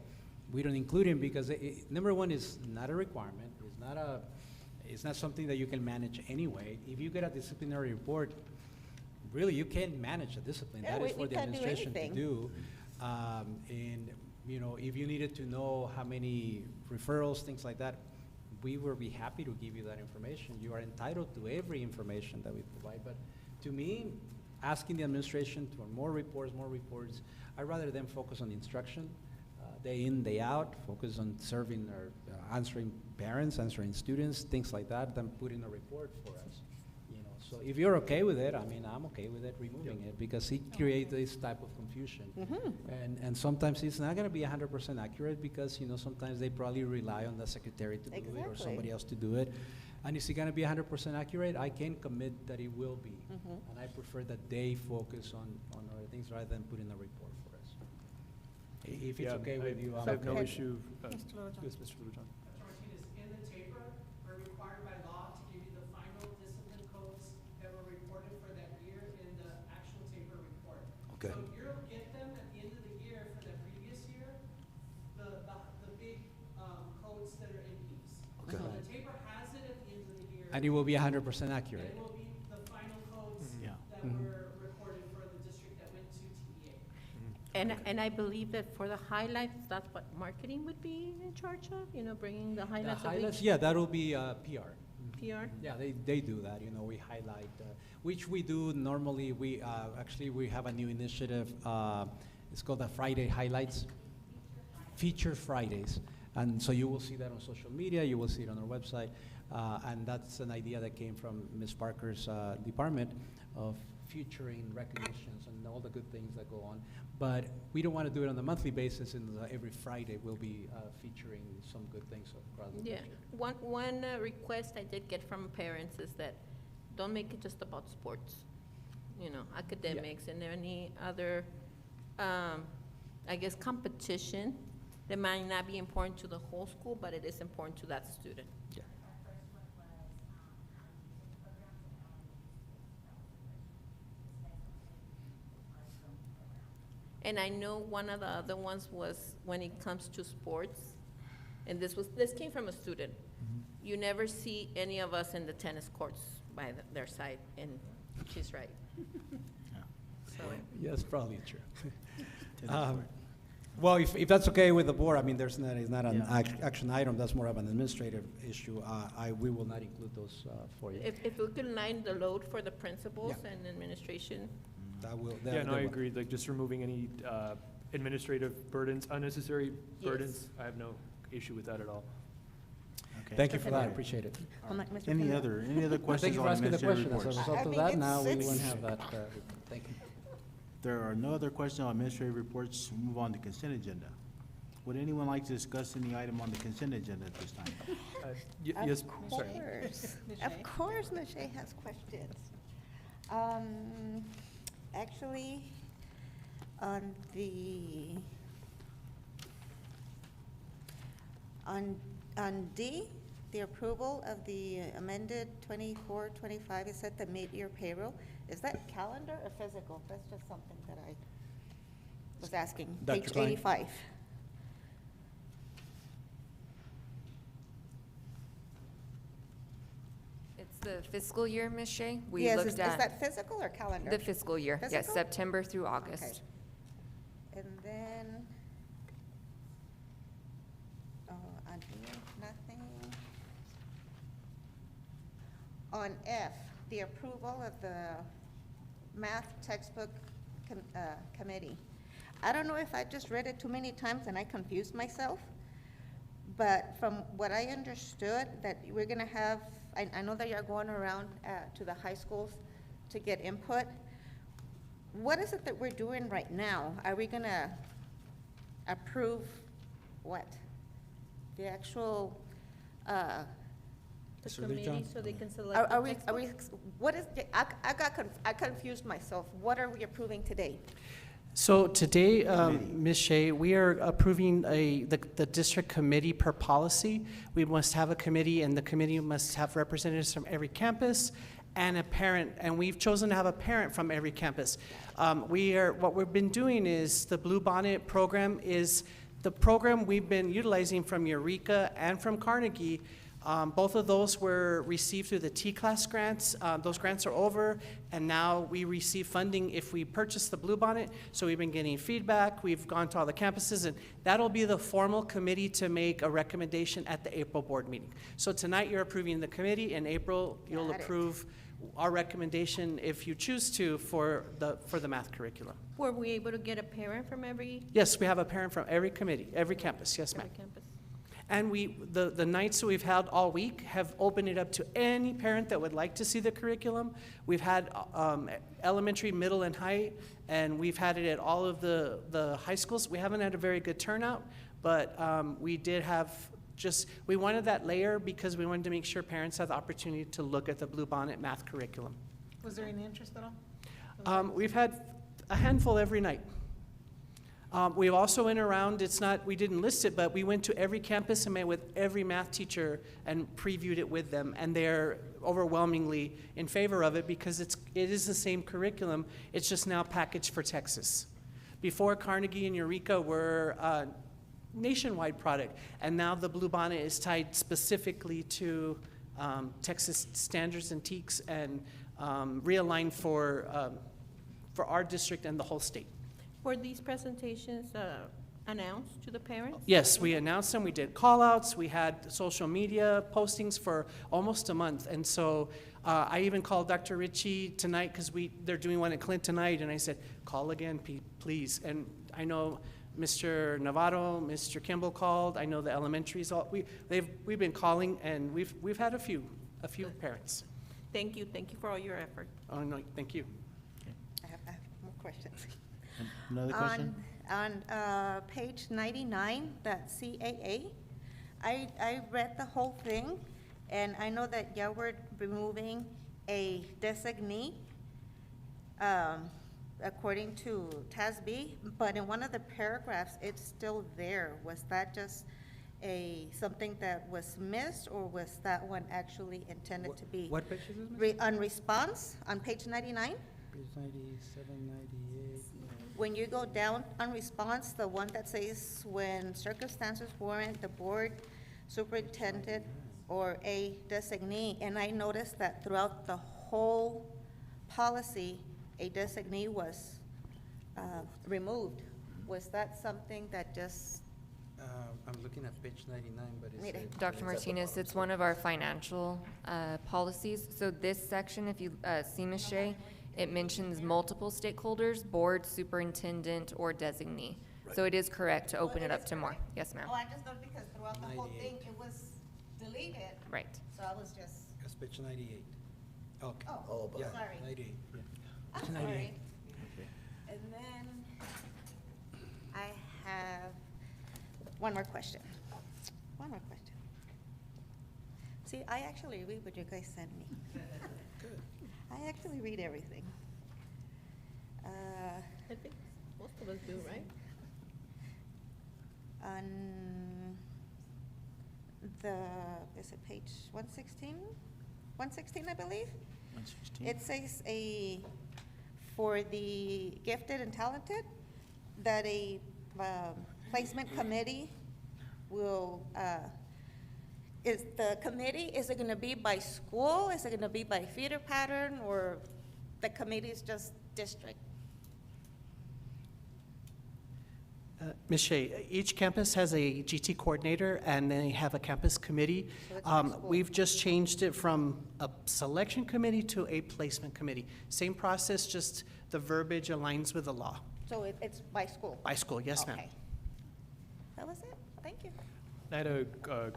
we don't include him because number one, is not a requirement. It's not something that you can manage anyway. If you get a disciplinary report, really, you can't manage a discipline. Yeah, that is for the can't do administration to anything. do. And you know, if you needed to know how many referrals, things like that, we will be happy to give you that information. You are entitled to every information that we provide. But to me, asking the administration for more reports, I'd rather them focus on the instruction, day in, day out, focus on serving or answering parents, answering students, things like that, than putting a report for us. You know, so if you're okay with it, I mean, I'm okay with it, removing it, because it creates this type of confusion. And sometimes it's not gonna be 100% accurate because, you know, sometimes they probably rely on the secretary to do it or somebody else to do it. And is it gonna be 100% accurate? I can commit that it will be. And I prefer that they focus on other things rather than putting a report for us. If it's okay with you, I'm I have no okay. issue. Mr. Littlejohn. Yes, Mr. Littlejohn. Dr. Martinez, in the taper, we're required by law to give you the final discipline codes that were reported for that year in the actual taper report. Okay. So you'll get them at the end of the year for the previous year, the big codes that are in these. Okay. So the taper has it at the end of the year. And it will be 100% And accurate. it will be the final codes Yeah. that were recorded for the district that went to TEA. And I believe that for the highlights, that's what marketing would be in charge of, you know, bringing the The highlights of highlights, each yeah, that'll be PR. PR. Yeah, they do that, you know, we highlight, which we do normally, we have a new initiative, it's called the Friday Highlights, Feature Fridays. And so you will see that on social media, you will see it on our website, and that's an idea that came from Ms. Parker's department of featuring recognitions and all the good things that go on. But we don't want to do it on a monthly basis, and every Friday we'll be featuring some good things across the Yeah, district. one request I did get from parents is that don't make it just about sports, you know, academics and any other I guess, competition that might not be important to the whole school, but it is important to that student. Yeah. And I know one of the other ones was when it comes to sports, and this came from a student. You never see any of us in the tennis courts by their side, and she's right. So, Yes, probably true. Well, if that's okay with the board, I mean, it's not an action item, that's more of an administrative issue. We will not include those for you. if we can line the load for the principals Yeah. and administration, That will. Yeah, no, I agree, like, just removing any administrative burdens, unnecessary Yes. burdens, I have no issue with that at all. Okay. Thank you for that, I appreciate it. Mr. Any Pena. other Thank questions you on for asking the administrative question. As a reports? result I of mean, that, now we it's- won't have that. Thank you. There are no other questions on administrative reports. We'll move on to consent agenda. Would anyone like to discuss any item on the consent agenda at this time? Yes, sorry. Of course, Ms. Shea has questions. Actually, on D, the approval of the amended 24-25, it said the mid-year payroll. Is that calendar or physical? That's just something that I was asking. Dr. Page Klein? 85. It's the fiscal year, Ms. Shea. We Yes, looked is at that physical or calendar? the fiscal year, yes, Physical? September through Okay. August. And then, on E, nothing. On F, the approval of the math textbook committee. I don't know if I just read it too many times and I confused myself, but from what I understood, that we're gonna have, I know that you're going around to the high schools to get input. What is it that we're doing right now? Are we gonna approve what? The actual, the Mr. Lee committee, John? so they can select are the we, textbooks? what is, I confused myself. What are we approving today? So today, Committee. Ms. Shea, we are approving the district committee per policy. We must have a committee, and the committee must have representatives from every campus and a parent, and we've chosen to have a parent from every campus. What we've been doing is, the Blue Bonnet program is the program we've been utilizing from Eureka and from Carnegie. Both of those were received through the T-Class grants. Those grants are over, and now we receive funding if we purchase the Blue Bonnet. So we've been getting feedback, we've gone to all the campuses, and that'll be the formal committee to make a recommendation at the April board meeting. So tonight, you're approving the committee. In April, you'll Got it. approve our recommendation, if you choose to, for the math curriculum. Were we able to get a parent from every Yes, we have a parent from every committee, every campus, yes, ma'am. campus? And the nights that we've had all week have opened it up to any parent that would like to see the curriculum. We've had elementary, middle, and high, and we've had it at all of the high schools. We haven't had a very good turnout, but we did have we wanted that layer because we wanted to make sure parents had the opportunity to look at the Blue Bonnet math curriculum. Was there any interest at all? We've had a handful every night. We also went around, we didn't list it, but we went to every campus and met with every math teacher and previewed it with them, and they're overwhelmingly in favor of it because it is the same curriculum, it's just now packaged for Texas. Before, Carnegie and Eureka were a nationwide product, and now the Blue Bonnet is tied specifically to Texas standards and TEKS and realigned for our district and the whole state. Were these presentations announced to the parents? Yes, we announced them, we did call-outs, we had social media postings for almost a month. And so I even called Dr. Ritchie tonight because they're doing one at Clint tonight, and I said, call again, please. And I know Mr. Navarro, Mr. Kimball called, I know the elementaries, we've been calling, and we've had a few parents. Thank you for all your effort. Oh, no, thank you. I have more questions. Another question? On page 99, that CAA, I read the whole thing, and I know that y'all were removing a designee. according to TASB, but in one of the paragraphs, it's still there. Was that just something that was missed, or was that one actually intended to be? What page is this, Ms.? On response, on page 99? Page 97, 98. When you go down on response, the one that says, when circumstances warrant, the board superintendent or a designee, and I noticed that throughout the whole policy, a designee was removed. Was that something that just, I'm looking at page 99, but it's. Mire. Dr. Martinez, it's one of our financial policies. So this section, if you see, Ms. Shea, it mentions multiple stakeholders, board, superintendent, or designee. So it is correct to open it up to more. Yes, ma'am. oh, I just noticed because throughout the whole thing, it was deleted. Right. So I was just, That's page 98. Okay. oh, Yeah, sorry. 98, yeah. I'm Page sorry. 98. And then I have one more question. One more question. See, I actually read what you guys send me. I actually read everything. I think most of us do, right? On the, is it page 116? 116, I believe? 116. It says for the gifted and talented, that a placement committee will, is it gonna be by school? Is it gonna be by feeder pattern, or the committee is just district? Ms. Shea, each campus has a GT coordinator, and they have a campus committee. So it's by school. We've just changed it from a selection committee to a placement committee. Same process, just the verbiage aligns with the law. So it's by school? By school, yes, ma'am. Okay. That was it, thank you. I had a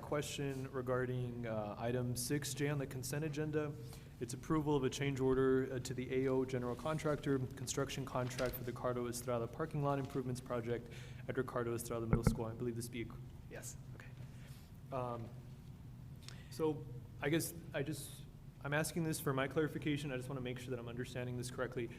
question regarding item 6J on the consent agenda. It's approval of a change order to the AO General Contractor construction contract for the Ricardo Estrada Parking Lot Improvements Project at Ricardo Estrada Middle School. I believe this be, yes, okay. So I guess I'm asking this for my clarification. I just want to make sure that I'm understanding this correctly.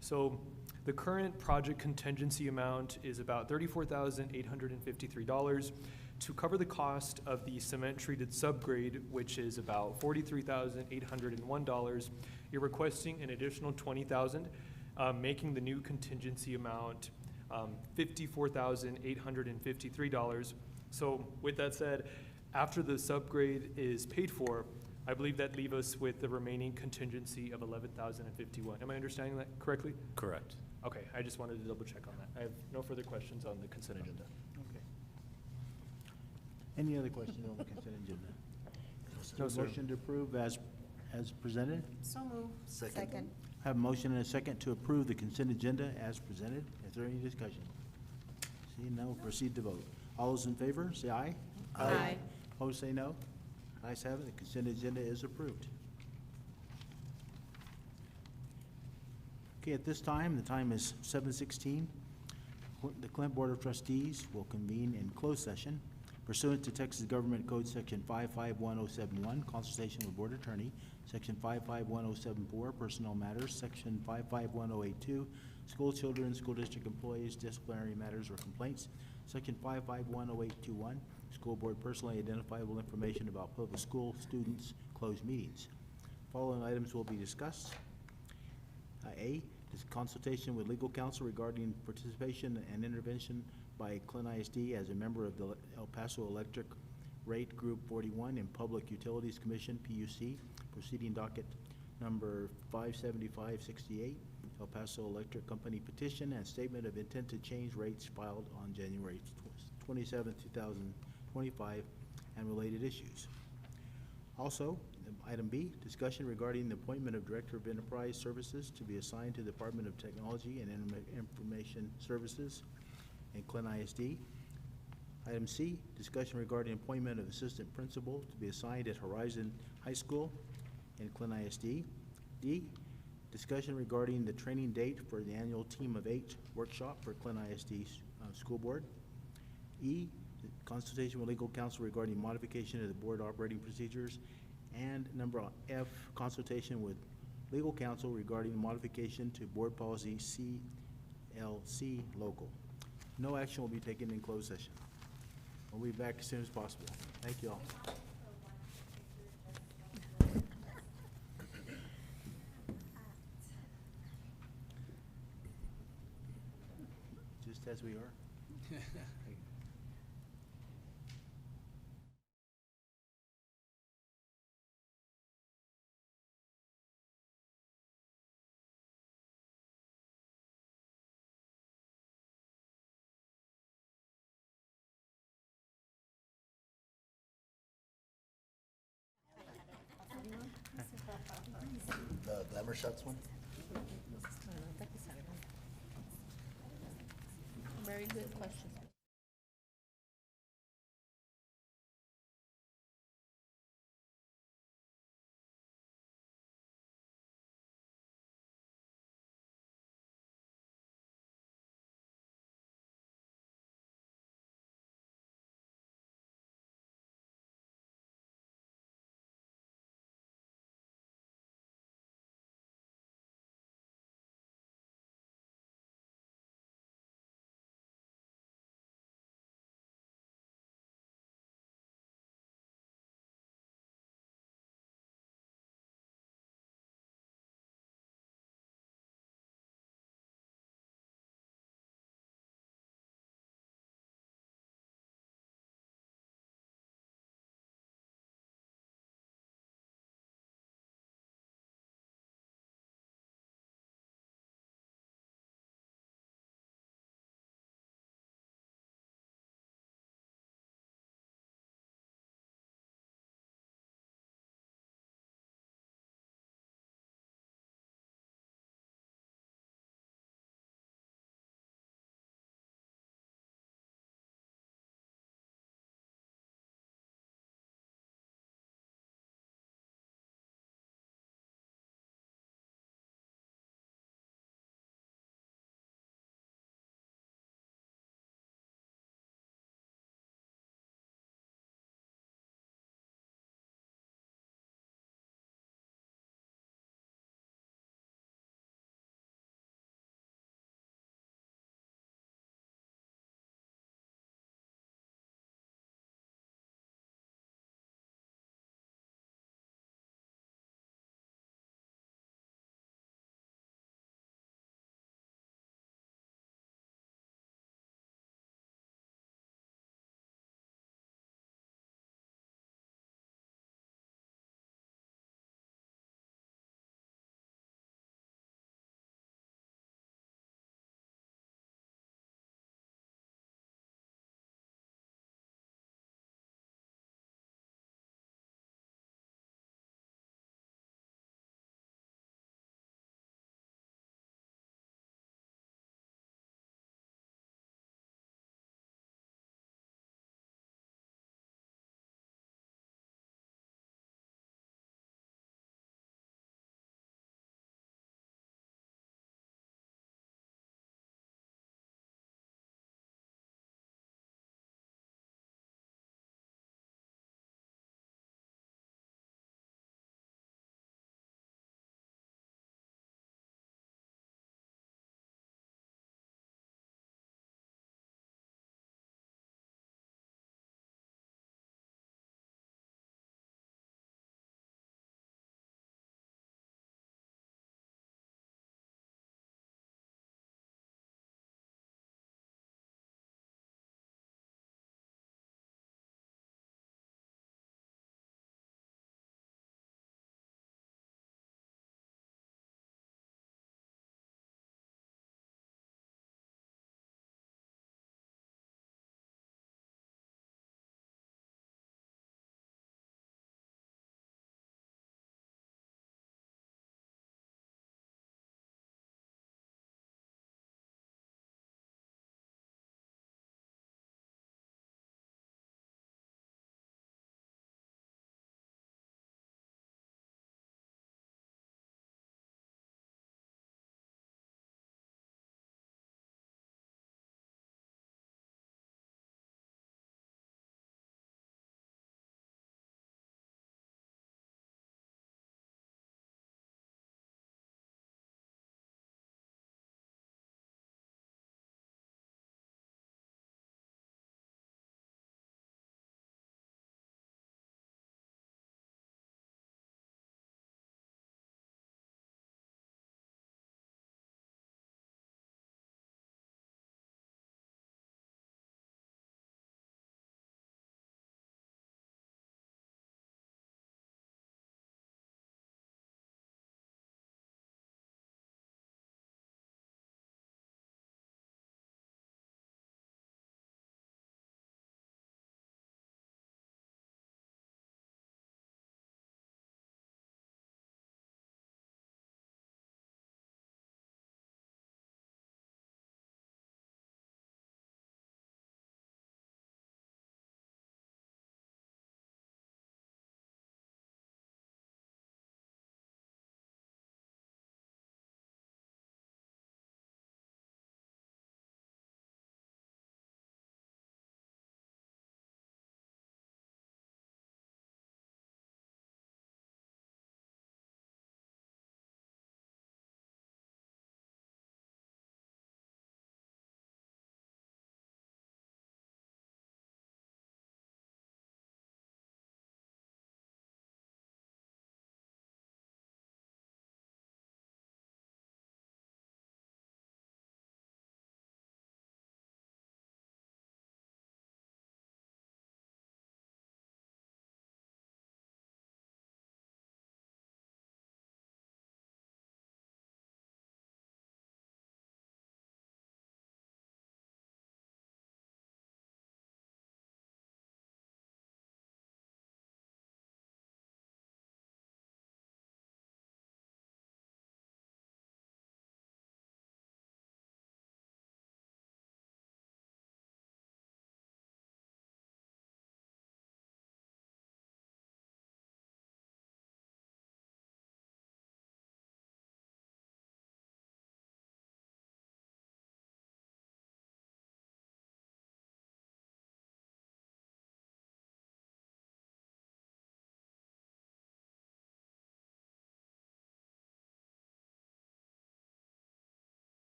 So the current project contingency amount is about $34,853 to cover the cost of the cement-treated subgrade, which is about $43,801. You're requesting an additional $20,000, making the new contingency amount $54,853. So with that said, after the subgrade is paid for, I believe that leaves us with the remaining contingency of $11,051. Am I understanding that correctly? Correct. Okay, I just wanted to double check on that. I have no further questions on the consent agenda. Okay. Any other questions on the consent agenda? No, sir. Motion to approve as presented? So move. Second. Have a motion and a second to approve the consent agenda as presented. Is there any discussion? Seeing none, we'll proceed to vote. All those in favor, say aye. Aye. Opposed, say no. Ayes have it, the consent agenda is approved. Okay, at this time, the time is 7:16. The Clint Board of Trustees will convene in closed session pursuant to Texas Government Code Section 551071, consultation with Board Attorney, Section 551074, personnel matters, Section 551082, school children, school district employees, disciplinary matters or complaints, Section 551081, school board personally identifiable information about public school students, closed meetings. Following items will be discussed. A, is consultation with legal counsel regarding participation and intervention by Clint ISD as a member of the El Paso Electric Rate Group 41 and Public Utilities Commission, PUC, proceeding docket number 57568, El Paso Electric Company petition and statement of intent to change rates filed on January 27, 2025, and related issues. Also, item B, discussion regarding the appointment of Director of Enterprise Services to be assigned to the Department of Technology and Information Services in Clint ISD. Item C, discussion regarding appointment of Assistant Principal to be assigned at Horizon High School in Clint ISD. D, discussion regarding the training date for the annual Team of 8 workshop for Clint ISD School Board. E, consultation with legal counsel regarding modification of the board operating procedures. And number F, consultation with legal counsel regarding modification to board policy CLC local. No action will be taken in closed session. We'll be back as soon as possible. Thank you all. Just as we are. The glamour shots one? Very good question.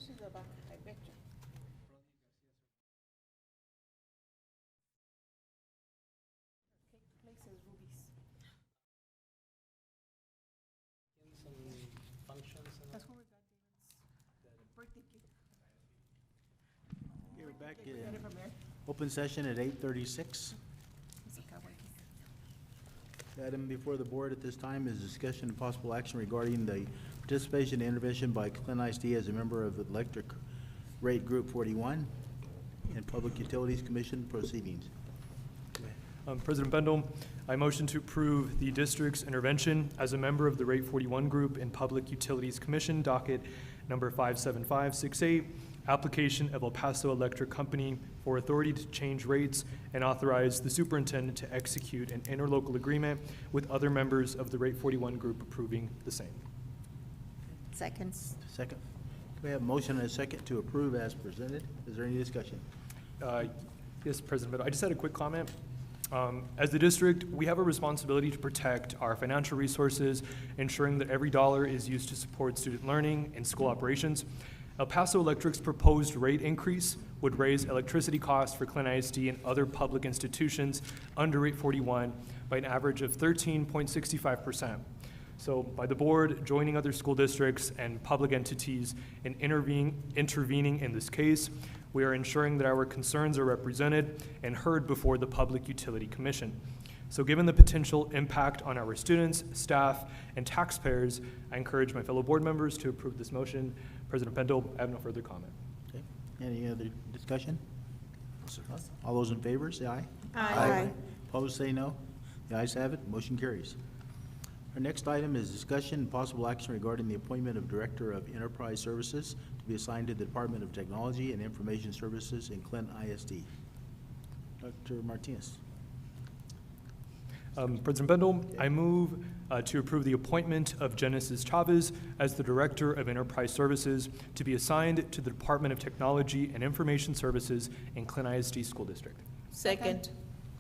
Okay, we're back in open session at 8:36. The item before the board at this time is discussion and possible action regarding the participation and intervention by Clint ISD as a member of the Electric Rate Group 41 and Public Utilities Commission proceedings. President Bendel, I motion to approve the district's intervention as a member of the Rate 41 Group in Public Utilities Commission, docket number 57568, application of El Paso Electric Company for authority to change rates and authorize the superintendent to execute an interlocal agreement with other members of the Rate 41 Group approving the same. Seconds. Second. We have a motion and a second to approve as presented. Is there any discussion? Yes, President Bendel, I just had a quick comment. As the district, we have a responsibility to protect our financial resources, ensuring that every dollar is used to support student learning and school operations. El Paso Electric's proposed rate increase would raise electricity costs for Clint ISD and other public institutions under Rate 41 by an average of 13.65%. So by the board joining other school districts and public entities in intervening in this case, we are ensuring that our concerns are represented and heard before the Public Utility Commission. So given the potential impact on our students, staff, and taxpayers, I encourage my fellow board members to approve this motion. President Bendel, I have no further comment. Okay. Any other discussion? All those in favor, say aye. Aye. Opposed, say no. The ayes have it, motion carries. Our next item is discussion and possible action regarding the appointment of Director of Enterprise Services to be assigned to the Department of Technology and Information Services in Clint ISD. Dr. Martinez. President Bendel, I move to approve the appointment of Genesis Chavez as the Director of Enterprise Services to be assigned to the Department of Technology and Information Services in Clint ISD School District. Second.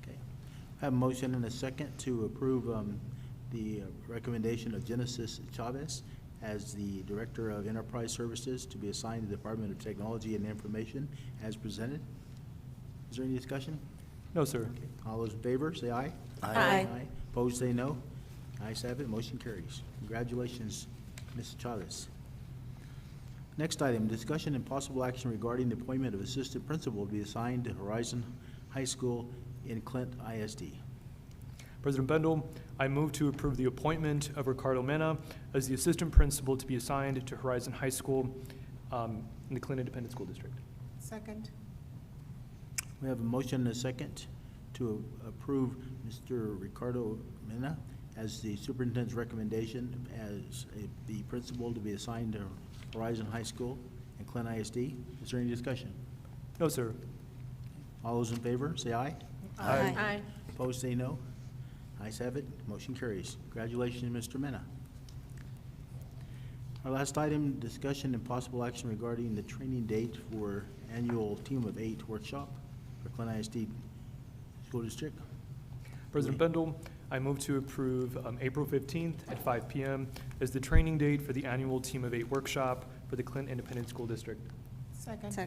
Okay. I have a motion and a second to approve the recommendation of Genesis Chavez as the Director of Enterprise Services to be assigned to the Department of Technology and Information as presented. Is there any discussion? No, sir. Okay. All those in favor, say aye. Aye. Opposed, say no. Ayes have it, motion carries. Congratulations, Ms. Chavez. Next item, discussion and possible action regarding the appointment of Assistant Principal to be assigned to Horizon High School in Clint ISD. President Bendel, I move to approve the appointment of Ricardo Mena as the Assistant Principal to be assigned to Horizon High School in the Clint Independent School District. Second. We have a motion and a second to approve Mr. Ricardo Mena as the superintendent's recommendation as the principal to be assigned to Horizon High School and Clint ISD. Is there any discussion? No, sir. All those in favor, say aye. Aye. Opposed, say no. Ayes have it, motion carries. Congratulations, Mr. Mena. Our last item, discussion and possible action regarding the training date for annual Team of 8 workshop for Clint ISD School District. President Bendel, I move to approve April 15th at 5 p.m. as the training date for the annual Team of 8 workshop for the Clint Independent School District. Second.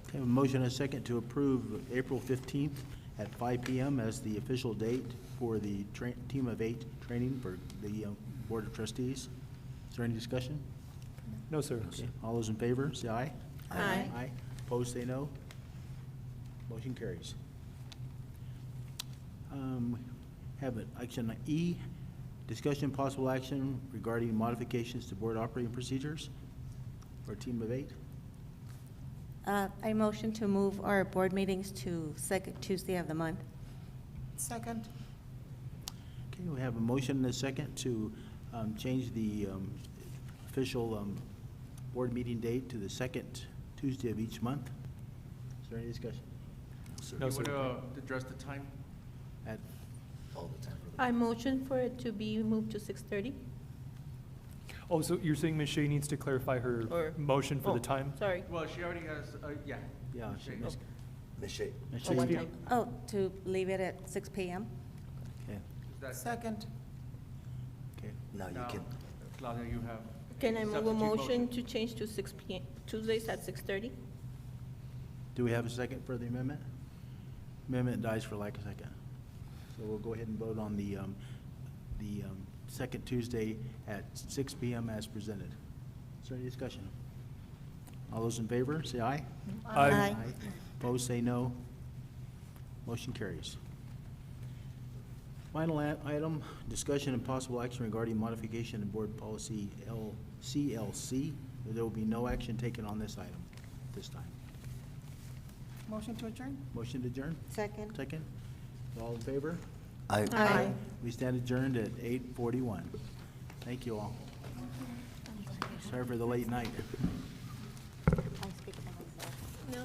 Okay, a motion and a second to approve April 15th at 5 p.m. as the official date for the Team of 8 training for the Board of Trustees. Is there any discussion? No, sir. Okay, all those in favor, say aye. Aye. Aye. Opposed, say no. Motion carries. Have it, action E, discussion possible action regarding modifications to board operating procedures for a Team of 8. I motion to move our board meetings to second Tuesday of the month. Second. Okay, we have a motion and a second to change the official board meeting date to the second Tuesday of each month. Is there any discussion? No, sir. You want to address the time? At All the time. I motion for it to be moved to 6:30. Oh, so you're saying Ms. Shea needs to clarify her Or- motion for oh, the time? Sorry. Well, she already has, yeah. Yeah, Ms. Shea. Ms. Shea. Ms. Oh, one Shea? time. Oh, to leave it at 6 p.m.? Okay, Is that- Second. okay. Now you Now, can, Claudia, you have, Can I move a Substitute motion to change to 6 p.m., Tuesdays at 6:30? Do we have a second for the amendment? Amendment dies for lack of second. So we'll go ahead and vote on the second Tuesday at 6 PM as presented. Is there any discussion? All those in favor, say aye. Aye. Opposed, say no. Motion carries. Final item, discussion and possible action regarding modification in board policy CLC. There will be no action taken on this item this time. Motion to adjourn? Motion to adjourn? Second. Second. All in favor? Aye. We stand adjourned at 8:41. Thank you all. Sorry for the late night. I speak for myself. No.